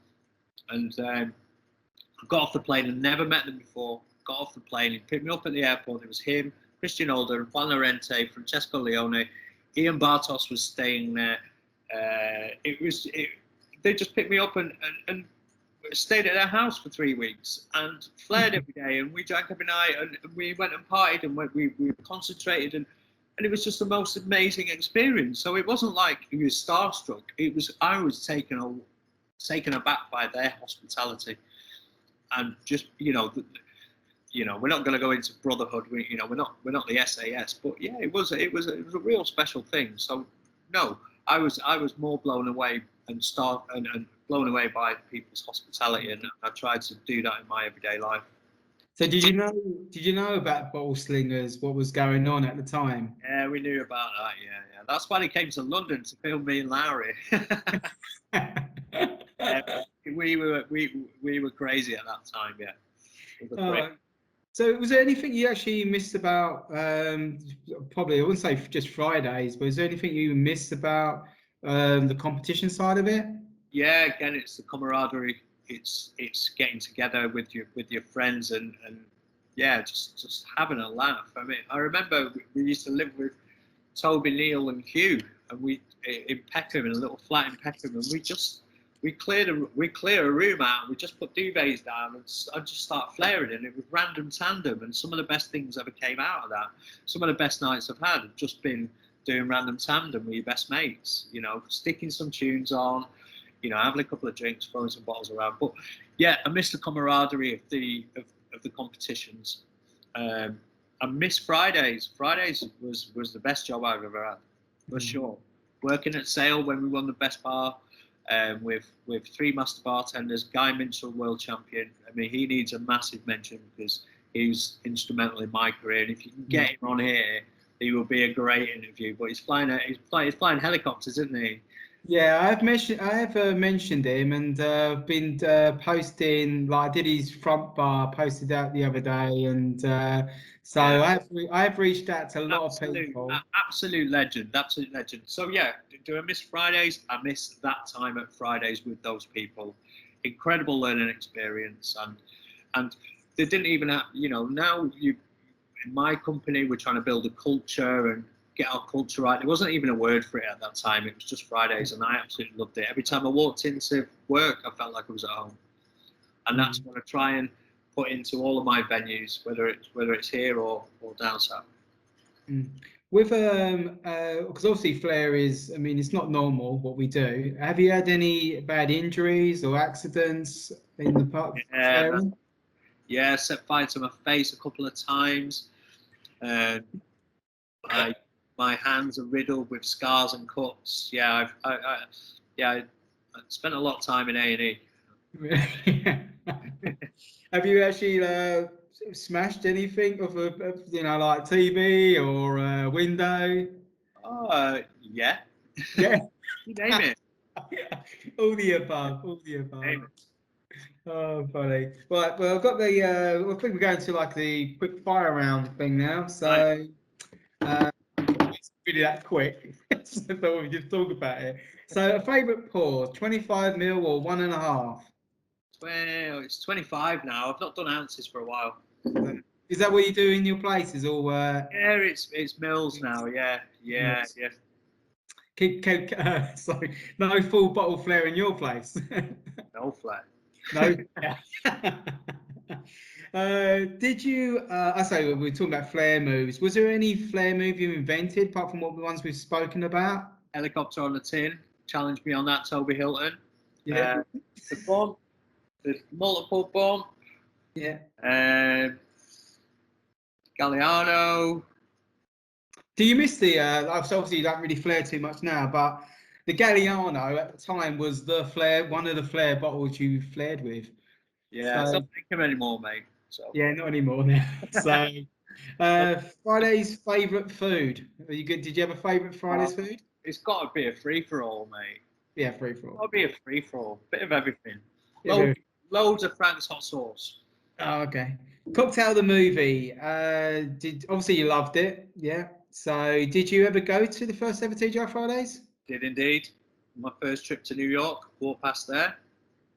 and I got off the plane and never met them before. Got off the plane, he picked me up at the airport. It was him, Christian Oldham, Juan Lorente, Francesco Leone, Ian Bartos was staying there. They just picked me up and stayed at their house for 3 weeks and flared every day, and we drank every night, and we went and partied, and we concentrated, and it was just the most amazing experience. So it wasn't like he was starstruck. I was taken aback by their hospitality. And just we're not going to go into brotherhood. We're not the SAS, but yeah, it was a real special thing. So no, I was more blown away and blown away by people's hospitality, and I tried to do that in my everyday life. So did you know about Bottle Slingers? What was going on at the time? Yeah, we knew about that. Yeah. That's why they came to London to film me and Lowry. We were crazy at that time. Yeah. So was there anything you actually missed about? Probably I wouldn't say just Fridays, but is there anything you missed about the competition side of it? Yeah, again, it's the camaraderie. It's getting together with your friends and yeah, just having a laugh. I mean, I remember we used to live with Toby, Neil, and Hugh, and we in Peckham, in a little flat in Peckham, and we clear a room out, and we just put duvets down and just start flaring, and it was random tandem, and some of the best things ever came out of that. Some of the best nights I've had have just been doing random tandem with your best mates, sticking some tunes on, having a couple of drinks, throwing some bottles around. But yeah, I miss the camaraderie of the competitions. I miss Fridays. Fridays was the best job I've ever had, for sure. Working at Seoul when we won the best bar. with 3 master bartenders. Guy Minchell, world champion. I mean, he needs a massive mention because he was instrumental in my career. And if you can get him on here, he will be a great interview. But he's flying helicopters, isn't he? Yeah, I have mentioned him, and been posting, like I did his front bar, posted that the other day, and so Yeah. I've reached out to a lot of people. Absolute legend. So yeah, do I miss Fridays? I miss that time at Fridays with those people. Incredible learning experience, and they didn't even have, now in my company we're trying to build a culture and get our culture right. There wasn't even a word for it at that time. It was just Fridays, and I absolutely loved it. Every time I walked into work, I felt like I was at home, and that's what I try and put into all of my venues, whether it's here or down south. With because obviously Flair is, I mean, it's not normal what we do. Have you had any bad injuries or accidents in the park? Yeah, set fire to my face a couple of times. My hands are riddled with scars and cuts. Yeah, I spent a lot of time in A&E. Have you actually smashed anything of like TV or window? Yeah. Yeah. You name it. All the above. Oh, funny. Right, well, I've got the. I think we're going to like the quick fire round thing now. So, it's really that quick. So I thought we just talk about it. So, a favourite pour, 25 ml or 1.5? Well, it's 25 now. I've not done ounces for a while. Is that what you do in your places, or? Yeah, it's mils now. Yeah. Sorry, no full bottle Flair in your place. No Flair. No. Did you? I say we were talking about Flair moves. Was there any Flair move you invented apart from what the ones we've spoken about? Helicopter on the tin. Challenge me on that, Toby Hilton. Yeah. The bump. The multiple bump. Yeah. Galliano. Do you miss the? Obviously, you don't really Flair too much now, but the Galliano at the time was the Flair, one of the Flair bottles you flared with. Yeah, So, I don't think of anymore, mate. So. Yeah, not anymore now. So, Friday's favourite food. Are you good? Did you have a favourite Friday's food? It's got to be a free for all, mate. Yeah, free for all. Got to be a free for all. Bit of everything. Yeah, Loads of Frank's hot sauce. Oh, okay. Cocktail the movie. Obviously you loved it, yeah. So did you ever go to the first ever T.G.I Fridays? Did indeed. My first trip to New York, walked past there.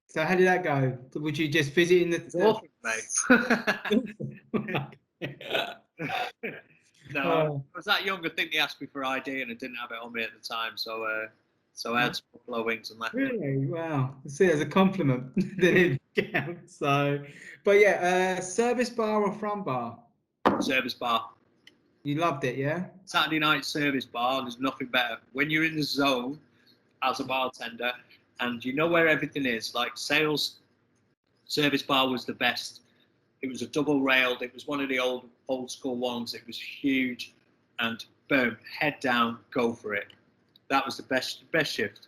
So how did that go? Would you just visit in the? Awesome, mate. No, I was that young. I think they asked me for ID, and I didn't have it on me at the time, so I had some buffalo wings and left. Really? Wow. See, as a compliment. So, but yeah, service bar or front bar? Service bar. You loved it, yeah? Saturday night service bar. There's nothing better when you're in the zone as a bartender, and you know where everything is. Like Sales service bar was the best. It was a double railed. It was one of the old school ones. It was huge, and boom, head down, go for it. That was the best shift.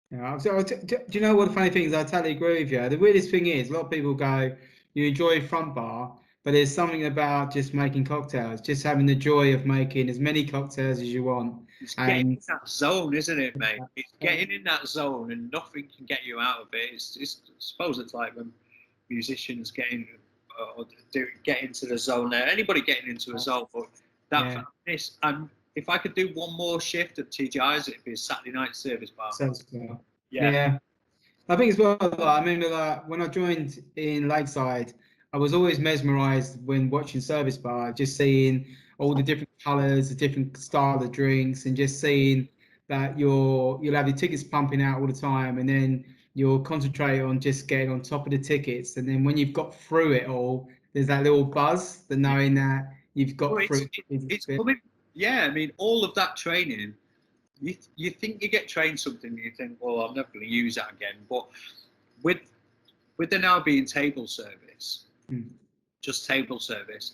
Yeah. So, do you know what the funny thing is? I totally agree with you. The weirdest thing is, a lot of people go, you enjoy front bar, but there's something about just making cocktails, just having the joy of making as many cocktails as you want. It's getting in that zone, isn't it, mate? It's getting in that zone, and nothing can get you out of it. I suppose it's like when musicians get into the zone there. Anybody getting into a zone, but that if I could do one more shift at T.G.I's, it'd be a Saturday night service bar. Yeah. I think as well. I remember that when I joined in Lakeside, I was always mesmerised when watching service bar, just seeing all the different colours, the different style of drinks, and just seeing that you'll have your tickets pumping out all the time, and then you'll concentrate on just getting on top of the tickets, and then when you've got through it all, there's that little buzz, the knowing that you've got through. It's coming. Yeah, I mean, all of that training. You think you get trained something, and you think, well, I'm never going to use that again. But with there now being table service, just table service,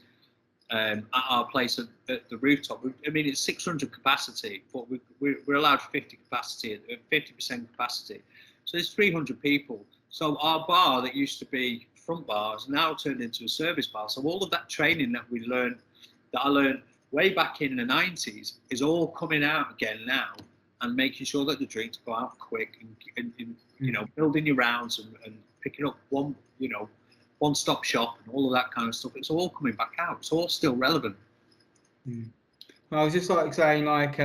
at our place at the rooftop. I mean, it's 600 capacity, but we're allowed 50 capacity, 50% capacity. So there's 300 people. So our bar that used to be front bars now turned into a service bar. So all of that training that I learned way back in the 90s, is all coming out again now, and making sure that the drinks go out quick, and you know, building your rounds and picking up one-stop shop and all of that kind of stuff. It's all coming back out. It's all still relevant. Well, I was just like saying, like,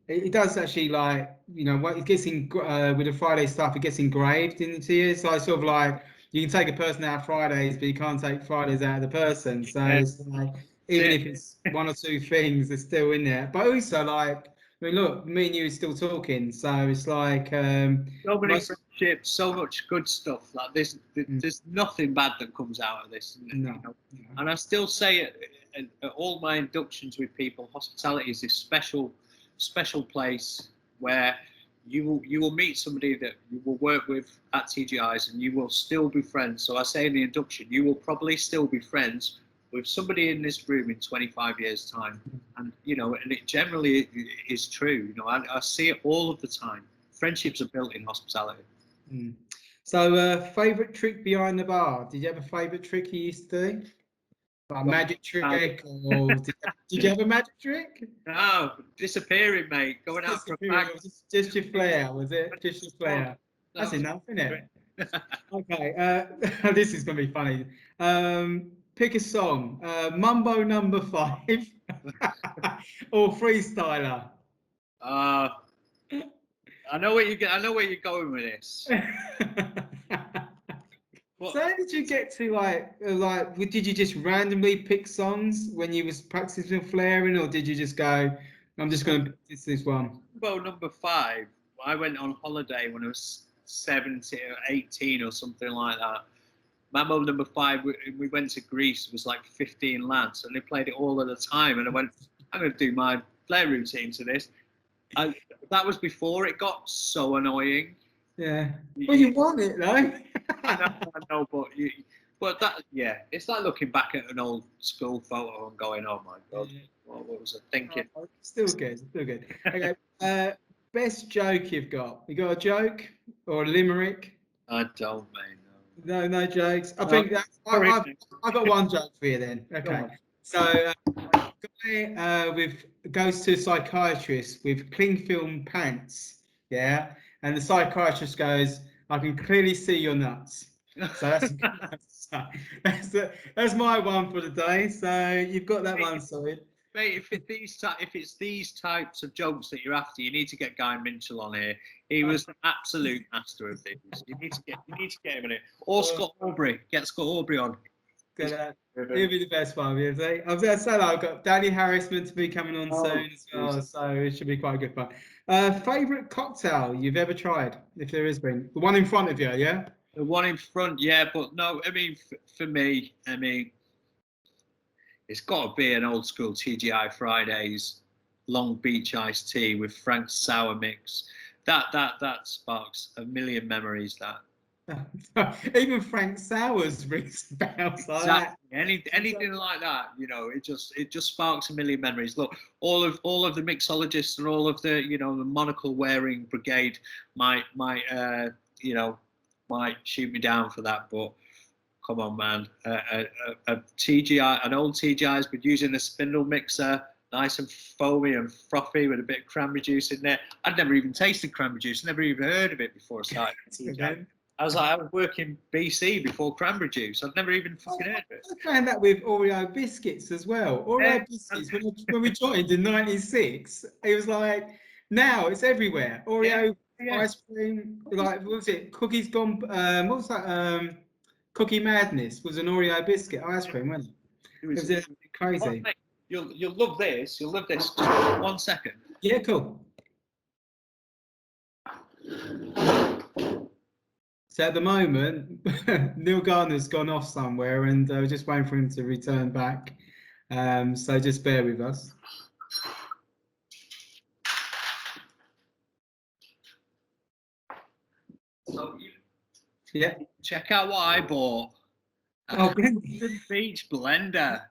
it does actually, like, you know, what it gets in with the Friday stuff, it gets engraved into you. So it's sort of like you can take a person out of Fridays, but you can't take Fridays out of the person. So it's like, even if it's one or two things, they're still in there. But also, like, I mean, look, me and you are still talking, so it's like so many friendships, so much good stuff. Like this, there's nothing bad that comes out of this. No, you know? And I still say it at all my inductions with people. Hospitality is this special place where you will meet somebody that you will work with at T.G.I's, and you will still be friends. So I say in the induction, you will probably still be friends with somebody in this room in 25 years' time. And, you know, and it generally is true. You know, I see it all of the time. Friendships are built in hospitality. So, favourite trick behind the bar? Did you have a favourite trick you used to do? A magic trick? Or did you have a magic trick? No, disappearing, mate. Going out for a bag. Just your Flair, was it? Just your Flair. That's enough, isn't it? Okay, this is going to be funny. Pick a song. Mumbo number 5 or Freestyler. I know where you're going with this. So how did you get to like did you just randomly pick songs when you was practicing flaring, or did you just go, I'm just going to pick this one? Well, number 5, I went on holiday when I was 17 or 18 or something like that. Mambo number 5, we went to Greece. It was like 15 lads, and they played it all at the time. And I went, I'm going to do my Flair routine to this. That was before it got so annoying. Yeah. Well, you want it though. I know, but that, yeah, it's like looking back at an old school photo and going, oh my God, what was I thinking? Still good. Okay. Best joke you've got? You got a joke or a limerick? I don't, mate. No jokes. I think that I've got one joke for you then. Okay. So, guy goes to a psychiatrist with cling film pants. Yeah, and the psychiatrist goes, "I can clearly see your nuts." So that's my one for the day. So you've got that one sorted. Mate, if it's these types of jokes that you're after, you need to get Guy Minchell on here. He was an absolute master of these. You need to get him in it. Or Scott Aubrey. Get Scott Aubrey on. He'll be the best one, you see. I've got Danny Harrisman to be coming on soon as well, so it should be quite a good fun. Favourite cocktail you've ever tried, if there has been? The one in front of you, yeah? The one in front, yeah, but no, I mean, for me, I mean, it's got to be an old school T.G.I. Fridays Long Beach iced tea with Frank's sour mix. That sparks a million memories. That even Frank Sowers rings bells like that. Anything like that, you know, it just sparks a million memories. Look, all of the mixologists and all of the, you know, the monocle wearing brigade might shoot me down for that, but come on, man. A T.G.I, an old T.G.I's, but using a spindle mixer, nice and foamy and frothy with a bit of cranberry juice in there. I'd never even tasted cranberry juice, never even heard of it before I started T.G.I. I was working BC before cranberry juice. I'd never even fucking heard of it. I found that with Oreo biscuits as well. Oreo biscuits, when we joined in '96, it was like, now it's everywhere. Oreo ice cream, like, what was it? Cookies gone, what was that? Cookie Madness was an Oreo biscuit ice cream, wasn't it? It was crazy. Oh, mate, you'll love this. You'll love this. Just 1 second. Yeah, cool. So at the moment, Neil Garner's gone off somewhere, and we're just waiting for him to return back. So just bear with us. So Yeah. check out what I bought. Oh, Golden Beach blender.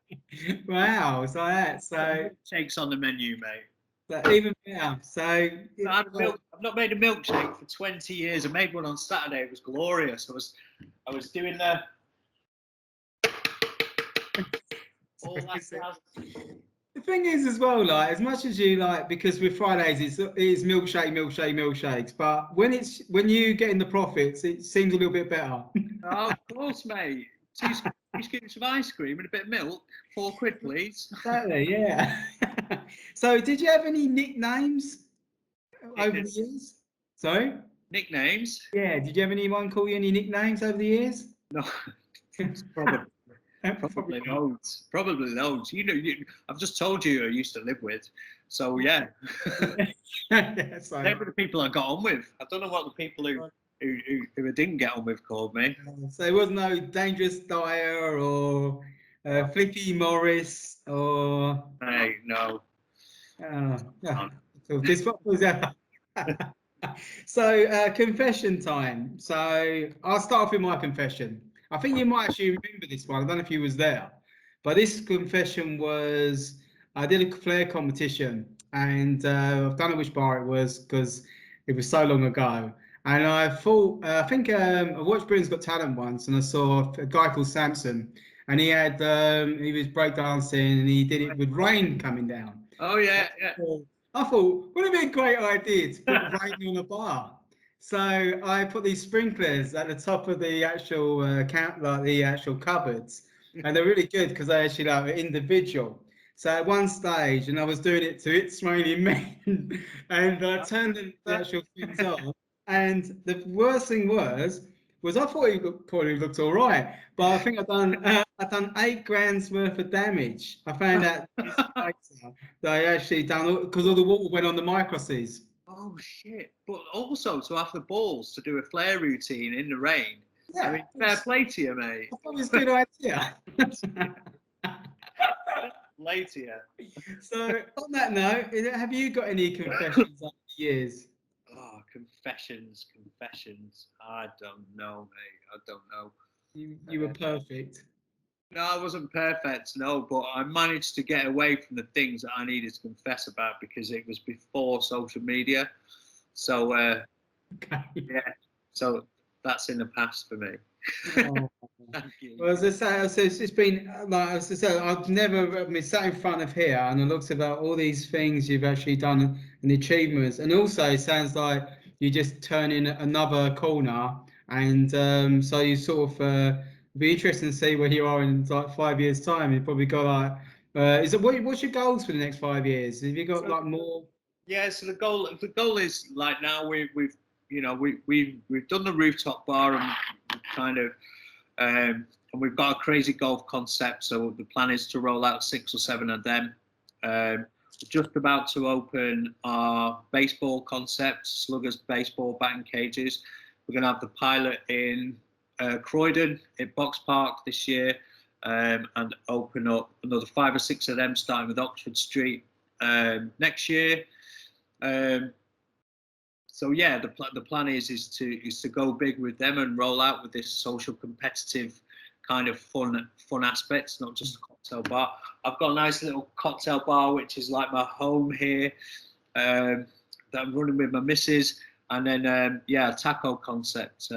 wow. So Shakes on the menu, mate. even better. So I've not made a milkshake for 20 years. I made one on Saturday. It was glorious. I was doing all that jazz. the thing is as well, like as much as you like, because with Fridays it's milkshakes, but when you get in the profits, it seems a little bit better. Oh, of course, mate. Two scoops of ice cream and a bit of milk. £4, please. Exactly, yeah. So did you have any nicknames over the years? Sorry? Nicknames? Yeah, did you have anyone call you any nicknames over the years? No, probably loads. Probably loads. I've just told you who I used to live with. So, yeah. Yeah, so, They were the people I got on with. I don't know what the people who I didn't get on with called me. so there was no Dangerous Dyer or Flippy Morris or... Hey, no. So this was so confession time. So I'll start off with my confession. I think you might actually remember this one. I don't know if you was there, but this confession was I did a Flair competition, and I don't know which bar it was because it was so long ago. And I thought I think I watched Britain's Got Talent once, and I saw a guy called Samson, and he was breakdancing, and he did it with rain coming down. Oh, yeah, yeah. I thought, would it be a great idea to put rain on a bar? So I put these sprinklers at the top of the actual like the actual cupboards, and they're really good because they actually like individual. So at one stage, and I was doing it to It's Raining Men, and I turned the actual things on. And the worst thing was I thought it probably looked all right, but I think I done £8 worth of damage. I found out this later that I actually done because all the water went on the microseas. Oh, shit. But also to have the balls to do a Flair routine in the rain. Yeah, I mean, fair play to you, mate. I thought it was a good idea. Play to you. So on that note, have you got any confessions over the years? Oh, confessions. I don't know, mate. I don't know. You were perfect. No, I wasn't perfect, no, but I managed to get away from the things that I needed to confess about because it was before social media. So, Okay. yeah, so that's in the past for me. Oh. Well, as I say, it's been like as I said, I've never been sat in front of here and I looked about all these things you've actually done and achievements, and also it sounds like you just turn in another corner, and so you sort of be interesting to see where you are in like 5 years' time. You probably got like, what's your goals for the next 5 years? Have you got like more? Yeah, so the goal is like now we've done the rooftop bar and kind of and we've got a crazy golf concept. So the plan is to roll out 6 or 7 of them. We're just about to open our baseball concept, sluggers baseball batting cages. We're going to have the pilot in Croydon at Box Park this year, and open up another 5 or 6 of them, starting with Oxford Street next year. So yeah, the plan is to go big with them and roll out with this social competitive kind of fun aspects, not just a cocktail bar. I've got a nice little cocktail bar which is like my home here, that I'm running with my missus, and then a taco concept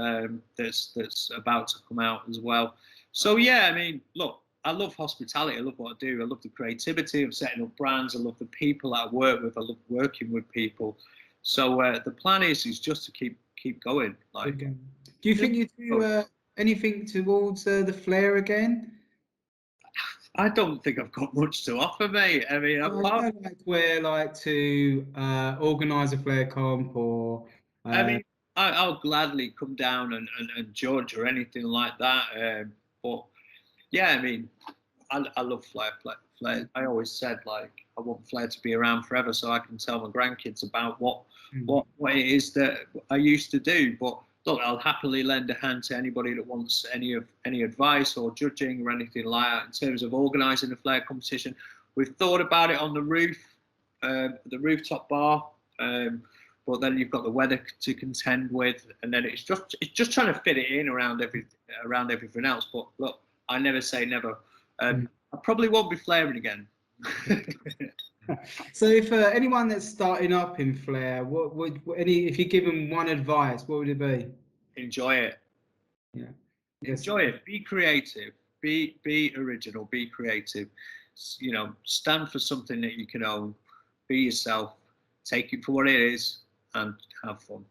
that's about to come out as well. So yeah, I mean, look, I love hospitality. I love what I do. I love the creativity of setting up brands. I love the people that I work with. I love working with people. So the plan is just to keep going. Like, Do you think you do anything towards the Flair again? I don't think I've got much to offer, mate. I mean, like to organise a Flair comp or. I mean, I'll gladly come down and judge or anything like that. But yeah, I mean, I love Flair. Flair. I always said like I want Flair to be around forever, so I can tell my grandkids about what it is that I used to do. But look, I'll happily lend a hand to anybody that wants any advice or judging or anything like that in terms of organising a Flair competition. We've thought about it on the roof, the rooftop bar, but then you've got the weather to contend with, and then it's just trying to fit it in around everything else. But look, I never say never. I probably won't be flairing again. So if anyone that's starting up in Flair, if you give them one advice, what would it be? Enjoy it. Yeah. Enjoy it. Be creative. Be original. Be creative. You know, stand for something that you can own. Be yourself. Take it for what it is, and have fun.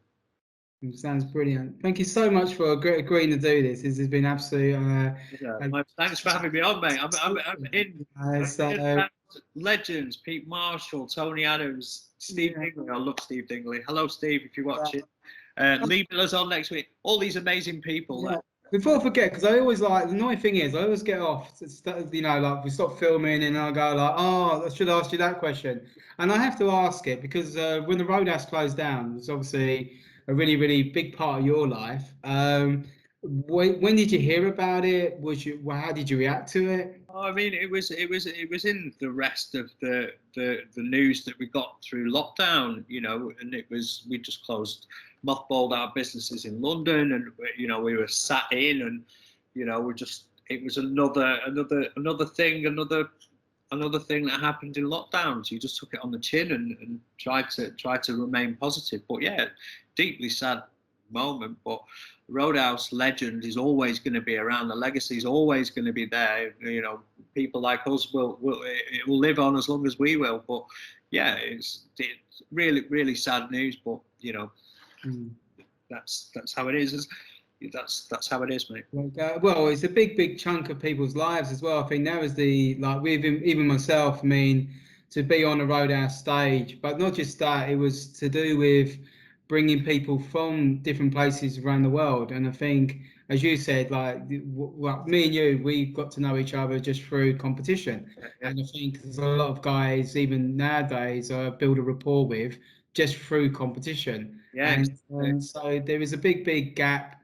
Sounds brilliant. Thank you so much for agreeing to do this. This has been absolute. Thanks for having me on, mate. I'm in. Legends: Pete Marshall, Tony Adams, Steve Dingley. I love Steve Dingley. Hello, Steve, if you're watching. Leave us on next week. All these amazing people. Yeah. Before I forget, because I always the annoying thing is, I always get off, you know, like we stop filming and I go like, oh, I should ask you that question. And I have to ask it because when the roadhouse closed down, it's obviously a really, really big part of your life. When did you hear about it? How did you react to it? I mean, it was in the rest of the news that we got through lockdown, you know, and we just mothballed our businesses in London, and you know we were sat in, and you know it was another thing that happened in lockdown. So you just took it on the chin and tried to remain positive. But yeah, deeply sad moment, but roadhouse legend is always going to be around. The legacy is always going to be there. You know, people like us it will live on as long as we will. But yeah, it's really, really sad news, but you know, that's how it is. That's how it is, mate. Well, it's a big chunk of people's lives as well. I think that was even myself. I mean, to be on a roadhouse stage, but not just that. It was to do with bringing people from different places around the world. And I think, as you said, like me and you, we got to know each other just through competition. Yeah. And I think there's a lot of guys, even nowadays, I build a rapport with just through competition. Yeah. And so there is a big gap.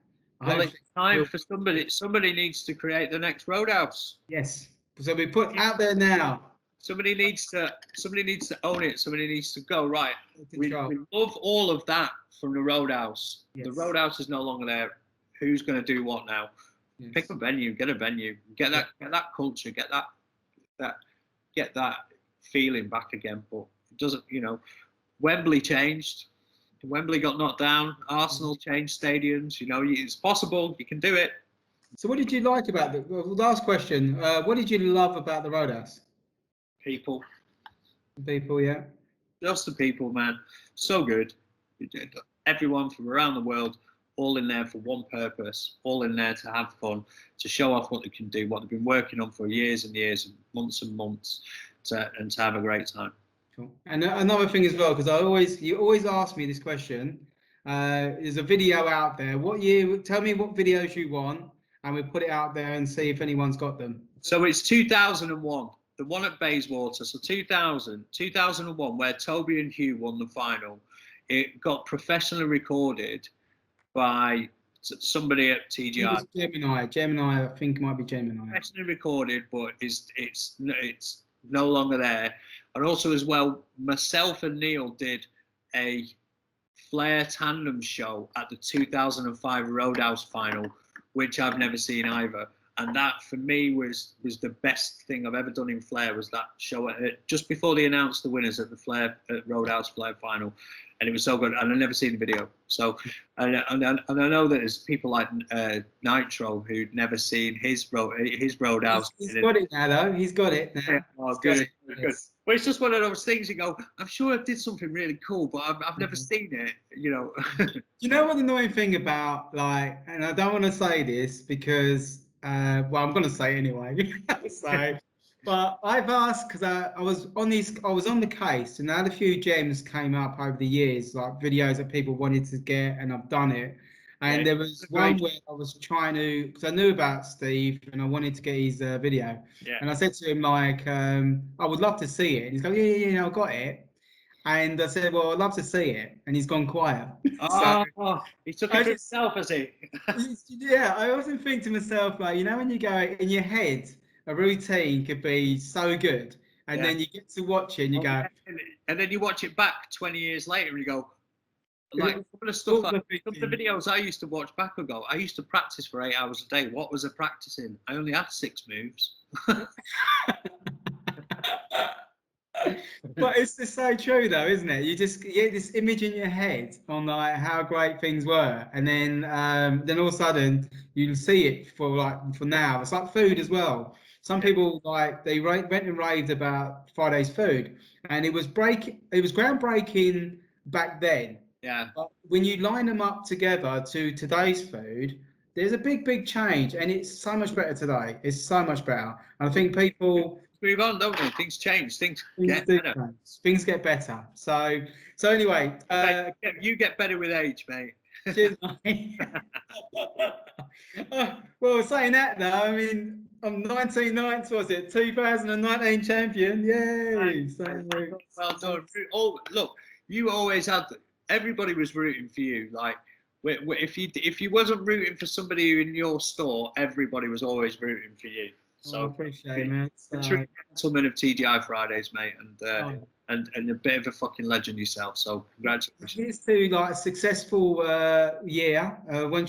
Well, it's time for somebody needs to create the next roadhouse. Yes. So we put out there now. Somebody needs to own it. Somebody needs to go, right. We love all of that from the roadhouse. Yes. The roadhouse is no longer there. Who's going to do what now? Yes. Pick a venue, get that culture, get that feeling back again. But it doesn't, you know, Wembley changed. Wembley got knocked down. Arsenal changed stadiums. You know, it's possible. You can do it. So what did you like about the last question? What did you love about the roadhouse? People, yeah. Just the people, man. So good. Everyone from around the world, all in there for one purpose, all in there to have fun, to show off what they can do, what they've been working on for years and years, months and months, and to have a great time. Cool. And another thing as well, because you always ask me this question. There's a video out there. Tell me what videos you want, and we put it out there and see if anyone's got them. So it's 2001. The one at Bayswater, so 2001, where Toby and Hugh won the final. It got professionally recorded by somebody at T.G.I. Gemini, I think it might be Gemini. Professionally recorded, but it's no longer there. And also as well, myself and Neil did a Flair tandem show at the 2005 Roadhouse final, which I've never seen either. And that, for me, was the best thing I've ever done in Flair, was that show just before they announced the winners at the Roadhouse Flair final. And it was so good. And I've never seen the video. So, and I know that there's people like Nitro who'd never seen his Roadhouse. He's got it now, though. He's got it now. Yeah. Oh, good. Well, it's just one of those things you go, I'm sure I did something really cool, but I've never seen it, you know. You know what the annoying thing about, like, and I don't want to say this because, well, I'm going to say it anyway. So, but I've asked, because I was on the case, and I had a few gems came up over the years, like videos that people wanted to get, and I've done it. And there was one where I was trying to, because I knew about Steve and I wanted to get his video. Yeah. And I said to him, like, I would love to see it. And he's going, yeah, I got it. And I said, well, I'd love to see it. And he's gone quiet. He took it for himself, has he? Yeah, I often think to myself, like, you know, when you go in your head, a routine could be so good. And then you get to watch it and you go. And then you watch it back 20 years later and you go, like some of the stuff, some of the videos I used to watch back ago, I used to practice for 8 hours a day. What was I practicing? I only had 6 moves. But it's so true though, isn't it? You just get this image in your head on like how great things were, and then all of a sudden you see it for now. It's like food as well. Some people like they went and raved about Friday's food, and it was groundbreaking back then. Yeah. But when you line them up together to today's food, there's a big change, and it's so much better today. It's so much better. And I think people move on, don't we? Things change. Things get better. Things get better. So anyway, you get better with age, mate. Cheers, mate. Well, saying that though, I mean, I'm 1990, was it 2019 champion? Yay! So, well done. Oh, look, you always had. Everybody was rooting for you. Like, if you wasn't rooting for somebody in your store, everybody was always rooting for you. So I appreciate it, man. The true gentleman of T.G.I Fridays, mate, and a bit of a fucking legend yourself. So congratulations. Here's to like a successful year. When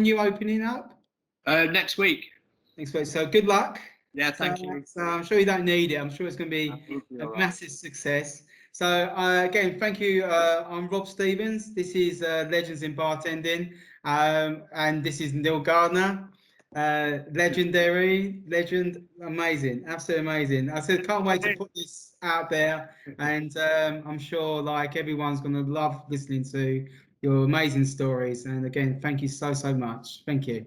you opening up? Next week. Next week. So good luck. Yeah, thank you. So I'm sure you don't need it. I'm sure it's going to be a massive success. So again, thank you. I'm Rob Stevens. This is Legends in Bartending, and this is Neil Garner. Legend, amazing, absolutely amazing. I said, can't wait to put this out there, and I'm sure like everyone's going to love listening to your amazing stories. And again, thank you so much. Thank you.